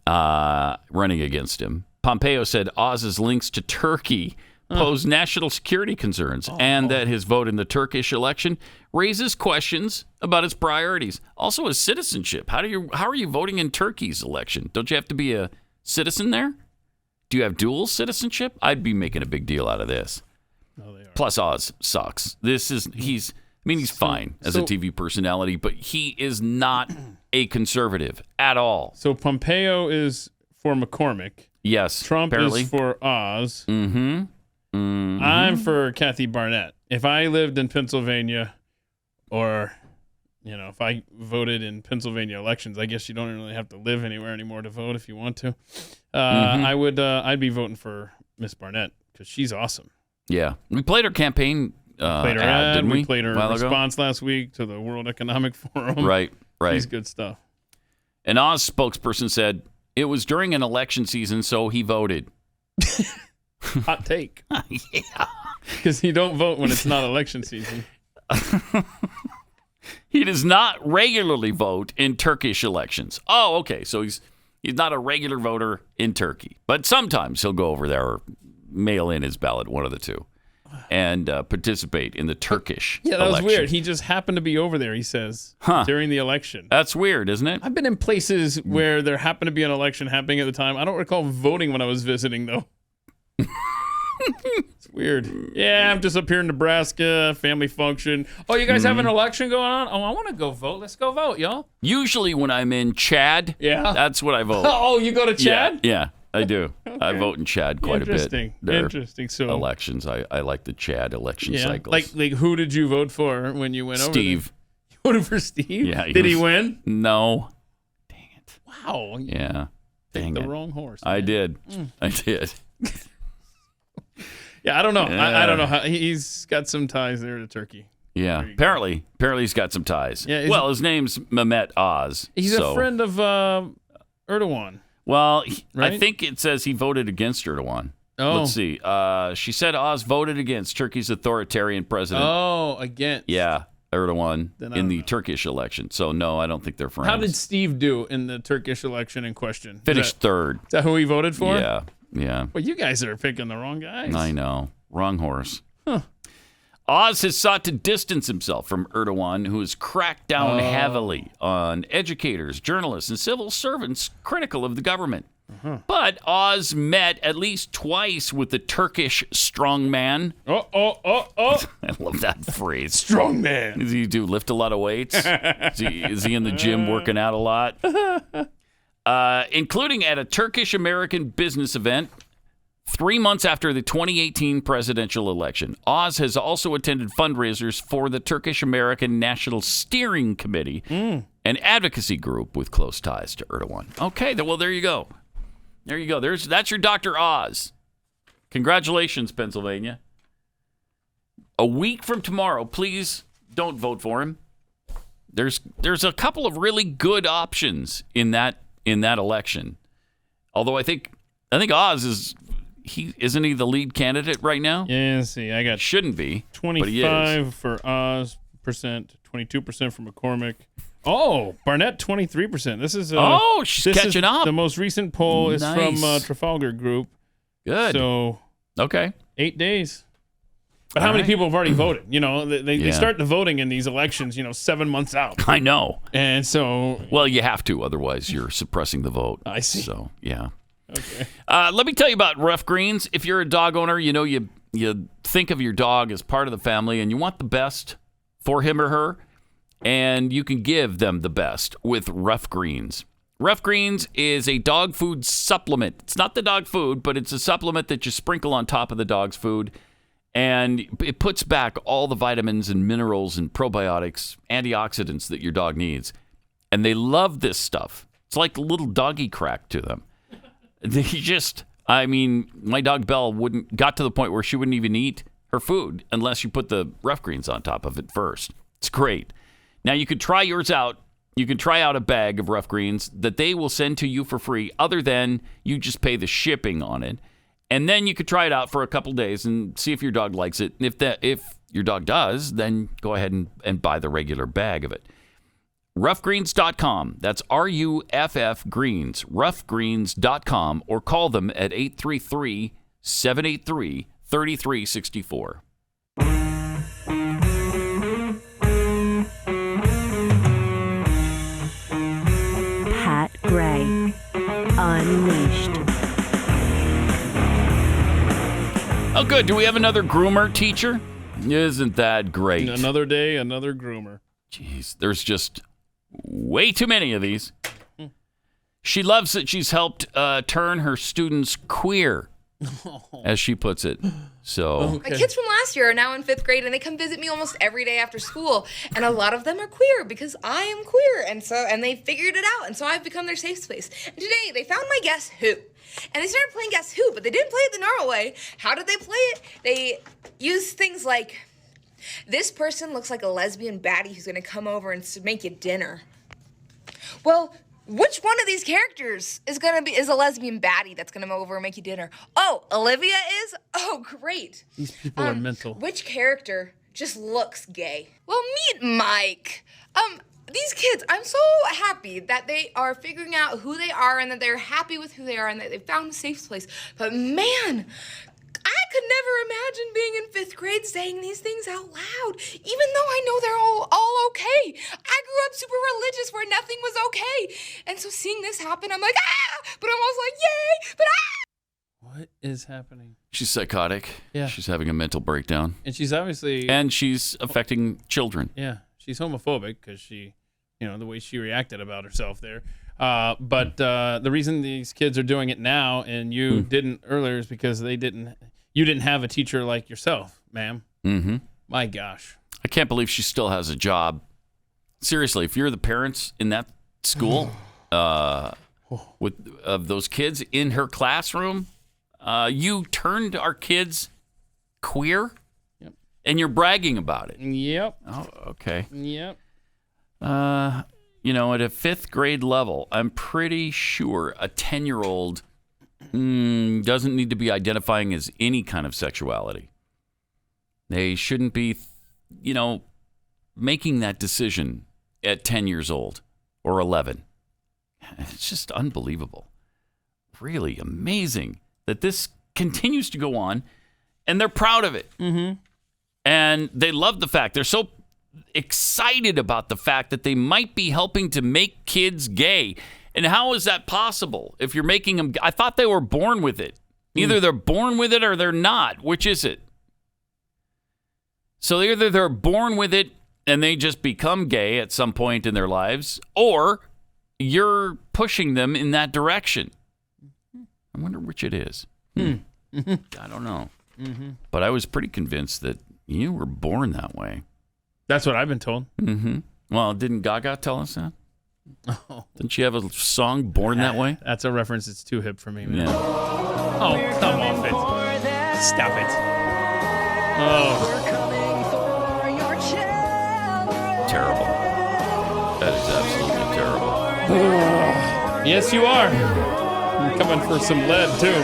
running against him. Pompeo said Oz's links to Turkey pose national security concerns and that his vote in the Turkish election raises questions about his priorities. Also, his citizenship. How are you voting in Turkey's election? Don't you have to be a citizen there? Do you have dual citizenship? I'd be making a big deal out of this. Plus, Oz sucks. He's fine as a TV personality, but he is not a conservative at all. So Pompeo is for McCormick. Yes, Trump apparently. is for Oz. I'm for Kathy Barnett. If I lived in Pennsylvania, or if I voted in Pennsylvania elections, I guess you don't really have to live anywhere anymore to vote if you want to. I'd be voting for Miss Barnett because she's awesome. Yeah, we played her campaign. Played her ad, didn't we? Played her response last week to the World Economic Forum. Right. She's good stuff. An Oz spokesperson said it was during an election season, so he voted. Hot take. Yeah. Because you don't vote when it's not election season. He does not regularly vote in Turkish elections. Oh, okay. So he's not a regular voter in Turkey. But sometimes he'll go over there or mail in his ballot, one of the two, and participate in the Turkish Yeah, that was election. weird. He just happened to be over there, he says, during the election. That's weird, isn't it? I've been in places where there happened to be an election happening at the time. I don't recall voting when I was visiting, though. It's weird. Yeah, I'm just up here in Nebraska, family function. Oh, you guys have an election going on? Oh, I want to go vote. Let's go vote, y'all. Usually when I'm in Chad, that's what I vote. Oh, you go to Chad? Yeah, I do. I vote in Chad quite a bit. Interesting. Their Interesting. So elections. I like the Chad election cycles. Like who did you vote for when you went over there? Steve. You voted for Steve? Yeah. Did he win? No. Wow. Yeah. Picked the it. wrong horse. I did. I did. Yeah, I don't know. Yeah. I don't know how he's got some ties there to Turkey. Yeah. Apparently he's got some ties. Yeah, well, his name's Mehmet Oz. He's a friend of Erdogan. Well, Right? I think it says he voted against Erdogan. Oh. Let's see. She said Oz voted against Turkey's authoritarian president. Oh, against. Yeah, Erdogan Then I in don't the Turkish election. So, no, I don't think they're friends. How did Steve do in the Turkish election in question? Finished third. Is that who he voted for? Yeah, yeah. Well, you guys are picking the wrong guys. I know. Wrong horse. Oz has sought to distance himself from Erdogan, who has cracked down heavily on educators, journalists, and civil servants critical of the government. But Oz met at least twice with the Turkish strongman. I love that phrase. Strongman. Does he lift a lot of weights? Is he in the gym working out a lot? Including at a Turkish-American business event 3 months after the 2018 presidential election. Oz has also attended fundraisers for the Turkish-American National Steering Committee, an advocacy group with close ties to Erdogan. Okay, well, there you go. There you go. That's your Dr. Oz. Congratulations, Pennsylvania. A week from tomorrow, please don't vote for him. There's a couple of really good options in that election. Although I think Oz isn't he the lead candidate right now? Yeah, let's see. I got shouldn't be 25 for Oz percent, 22% for McCormick. Oh, Barnett 23%. This is she's catching up. The most recent poll is from Trafalgar Group. Good. So okay, 8 days. But how many people have already voted? You know, they start the voting in these elections, 7 months out. I know. And so, well, you have to, otherwise you're suppressing the vote. I see. So yeah. Okay. Let me tell you about Rough Greens. If you're a dog owner, you think of your dog as part of the family, and you want the best for him or her, and you can give them the best with Rough Greens. Rough Greens is a dog food supplement. It's not the dog food, but it's a supplement that you sprinkle on top of the dog's food, and it puts back all the vitamins and minerals and probiotics, antioxidants that your dog needs. And they love this stuff. It's like a little doggy crack to them. My dog Belle got to the point where she wouldn't even eat her food unless you put the Rough Greens on top of it first. It's great. Now you could try yours out. You can try out a bag of Rough Greens that they will send to you for free, other than you just pay the shipping on it. And then you could try it out for a couple days and see if your dog likes it. And if your dog does, then go ahead and buy the regular bag of it. Roughgreens.com. That's RUFF Greens. Roughgreens.com, or call them at 833-783-3364. Pat Gray Unleashed. Oh, good. Do we have another groomer teacher? Isn't that great? Another day, another groomer. Jeez, there's just way too many of these. She loves that she's helped turn her students queer, as she puts it. So My kids from last year are now in 5th grade, and they come visit me almost every day after school. And a lot of them are queer because I am queer, and they figured it out. And so I've become their safe space. And today they found my Guess Who, and they started playing Guess Who, but they didn't play it the normal way. How did they play it? They used things like, this person looks like a lesbian baddie who's gonna come over and make you dinner. Well, which one of these characters is a lesbian baddie that's gonna come over and make you dinner? Oh, Olivia is? Oh, great. These people are mental. Which character just looks gay? Well, meet Mike. These kids, I'm so happy that they are figuring out who they are and that they're happy with who they are and that they found a safe place. But man, I could never imagine being in 5th grade saying these things out loud, even though I know they're all okay. I grew up super religious where nothing was okay. And so seeing this happen, I'm like, but I'm also like, yay, but What is happening? She's psychotic. Yeah. She's having a mental breakdown. And she's obviously... And she's affecting children. Yeah. She's homophobic because she, the way she reacted about herself there. But the reason these kids are doing it now and you didn't earlier is because you didn't have a teacher like yourself, ma'am. Mm-hmm. My gosh. I can't believe she still has a job. Seriously, if you're the parents in that school of those kids in her classroom, you turned our kids queer? Yep. And you're bragging about it. Yep. Oh, okay. Yep. At a 5th grade level, I'm pretty sure a 10-year-old doesn't need to be identifying as any kind of sexuality. They shouldn't be, making that decision at 10 years old or 11. It's just unbelievable. Really amazing that this continues to go on, and they're proud of it. Mm-hmm. And they love the fact. They're so excited about the fact that they might be helping to make kids gay. And how is that possible? If you're making them, I thought they were born with it. Either they're born with it or they're not. Which is it? So either they're born with it and they just become gay at some point in their lives, or you're pushing them in that direction. I wonder which it is. I don't know. Mm-hmm. But I was pretty convinced that you were born that way. That's what I've been told. Mm-hmm. Well, didn't Gaga tell us that? Oh. Didn't she have a song, Born That Way? That's a reference that's too hip for me, man. Yeah. Oh, come off it. Stop it. Oh. Terrible. That is absolutely terrible. Yes, you are. You're coming for some lead, too.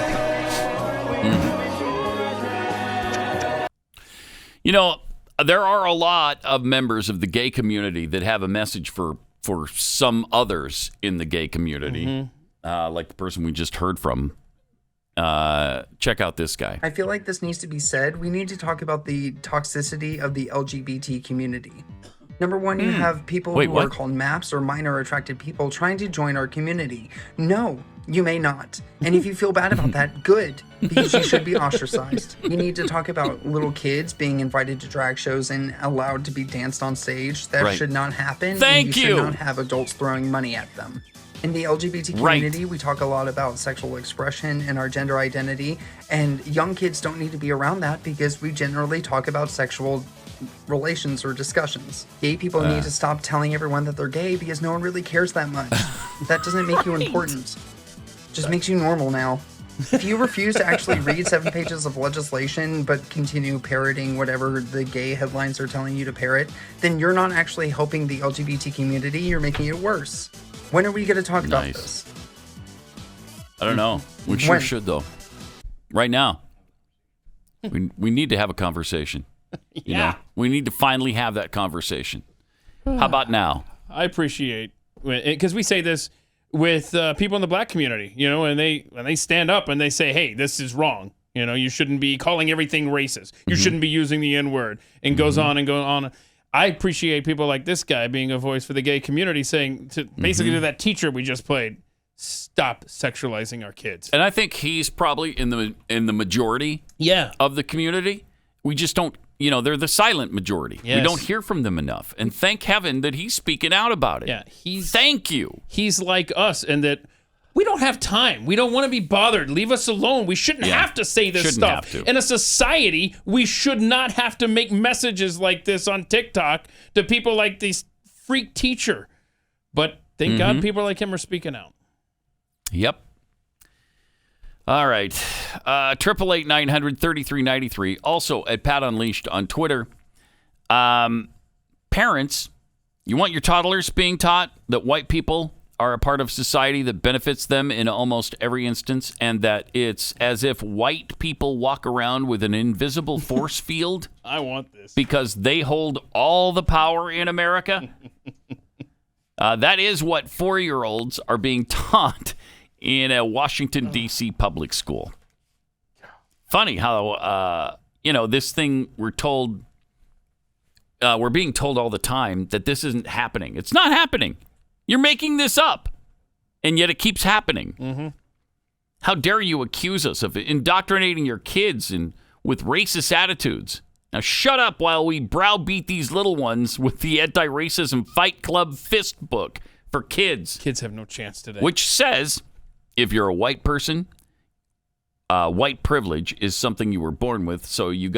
There are a lot of members of the gay community that have a message for some others in the gay community, like the person we just heard from. Check out this guy. I feel like this needs to be said. We need to talk about the toxicity of the LGBT community. Number one, you have people who are called MAPs or minor attracted people trying to join our community. No, you may not. And if you feel bad about that, good, because you should be ostracized. You need to talk about little kids being invited to drag shows and allowed to be danced on stage. That should not happen. Thank you. You should not have adults throwing money at them. In the LGBT community, we talk a lot about sexual expression and our gender identity, and young kids don't need to be around that because we generally talk about sexual relations or discussions. Gay people need to stop telling everyone that they're gay because no one really cares that much. That doesn't make you important. Just makes you normal now. If you refuse to actually read 7 pages of legislation but continue parroting whatever the gay headlines are telling you to parrot, then you're not actually helping the LGBT community, you're making it worse. When are we going to talk about this? I don't know. We sure should, though. Right now. We need to have a conversation. You know? We need to finally have that conversation. How about now? I appreciate, because we say this with people in the black community, and they stand up and they say, hey, this is wrong. You shouldn't be calling everything racist. You shouldn't be using the N-word, and goes on and goes on. I appreciate people like this guy being a voice for the gay community, saying to basically to that teacher we just played, stop sexualizing our kids. And I think he's probably in the majority of the community. We just don't, they're the silent majority. Yes. We don't hear from them enough. And thank heaven that he's speaking out about it. Yeah, thank you. He's like us, and that we don't have time. We don't want to be bothered. Leave us alone. We shouldn't have to say this stuff. In a society, we should not have to make messages like this on TikTok to people like this freak teacher. But thank God people like him are speaking out. Yep. All right. 888-900-3393. Also at Pat Unleashed on Twitter. Parents, you want your toddlers being taught that white people are a part of society that benefits them in almost every instance, and that it's as if white people walk around with an invisible force field. I want this. Because they hold all the power in America. That is what 4-year-olds are being taught in a Washington, D.C. public school. Funny how, this thing we're being told all the time that this isn't happening. It's not happening. You're making this up. And yet it keeps happening. Mm-hmm. How dare you accuse us of indoctrinating your kids with racist attitudes? Now shut up while we browbeat these little ones with the Anti-Racism Fight Club Fist book for kids. Kids have no chance today. Which says, if you're a white person, white privilege is something you were born with, so you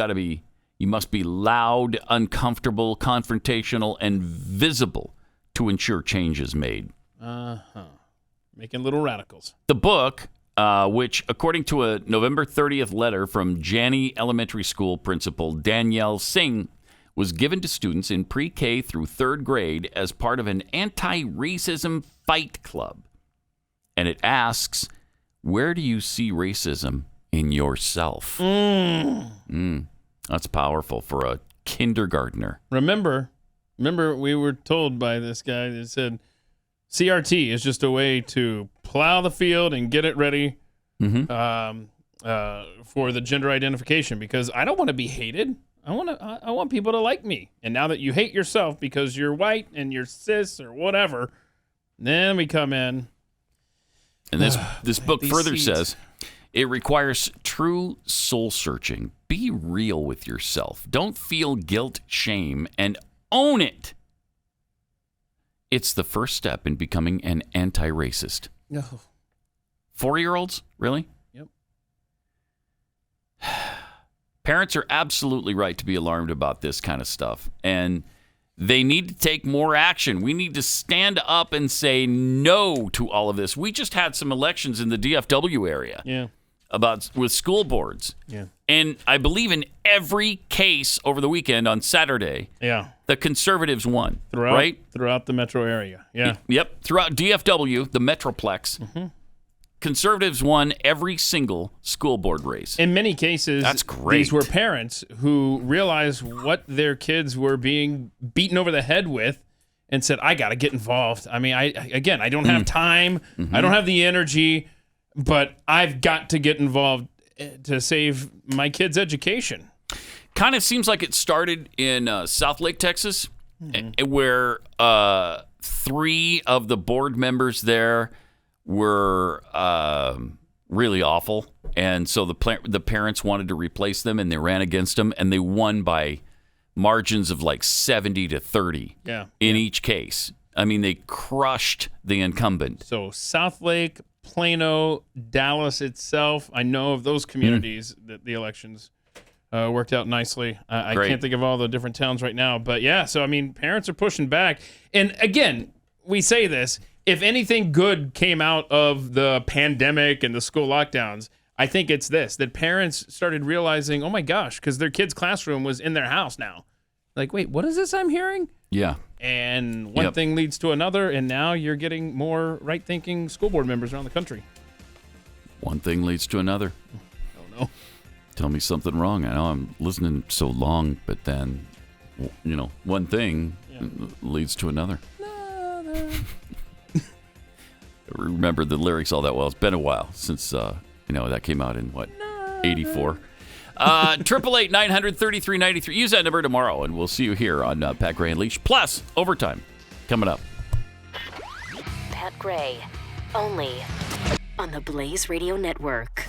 must be loud, uncomfortable, confrontational, and visible to ensure change is made. Making little radicals. The book, which, according to a November 30th letter from Janney Elementary School principal Danielle Singh, was given to students in pre-K through 3rd grade as part of an anti-racism fight club. And it asks, where do you see racism in yourself? That's powerful for a kindergartner. Remember, we were told by this guy that said CRT is just a way to plow the field and get it ready for the gender identification, because I don't want to be hated. I want people to like me. And now that you hate yourself because you're white and you're cis or whatever, then we come in. And this book further says, it requires true soul searching. Be real with yourself. Don't feel guilt, shame, and own it. It's the first step in becoming an anti-racist. No. 4-year-olds? Really? Yep. Parents are absolutely right to be alarmed about this kind of stuff. And they need to take more action. We need to stand up and say no to all of this. We just had some elections in the DFW area. Yeah. With school boards. Yeah. And I believe in every case over the weekend on Saturday, the conservatives won. Throughout the metro area. Yeah. Yep. Throughout DFW, the Metroplex, conservatives won every single school board race. In many cases, that's great. These were parents who realized what their kids were being beaten over the head with and said, I got to get involved. I mean, I don't have time. I don't have the energy. But I've got to get involved to save my kids' education. Kind of seems like it started in South Lake, Texas, where 3 of the board members there were really awful. And so the parents wanted to replace them, and they ran against them, and they won by margins of like 70-30 in each case. I mean, they crushed the incumbent. So South Lake, Plano, Dallas itself, I know of those communities that the elections worked out nicely. I can't think of all the different towns right now. But yeah, so I mean, parents are pushing back. And again, we say this, if anything good came out of the pandemic and the school lockdowns, I think it's this, that parents started realizing, oh my gosh, because their kid's classroom was in their house now. Like, wait, what is this I'm hearing? Yeah. And one thing leads to another, and now you're getting more right-thinking school board members around the country. One thing leads to another. Oh, no. Tell me something wrong. I know I'm listening so long, but then, one thing leads to another. I remember the lyrics all that well. It's been a while since, that came out in, 84? 888-900-3393. Use that number tomorrow, and we'll see you here on Pat Gray Unleashed. Plus, overtime coming up. Pat Gray, only on the Blaze Radio Network.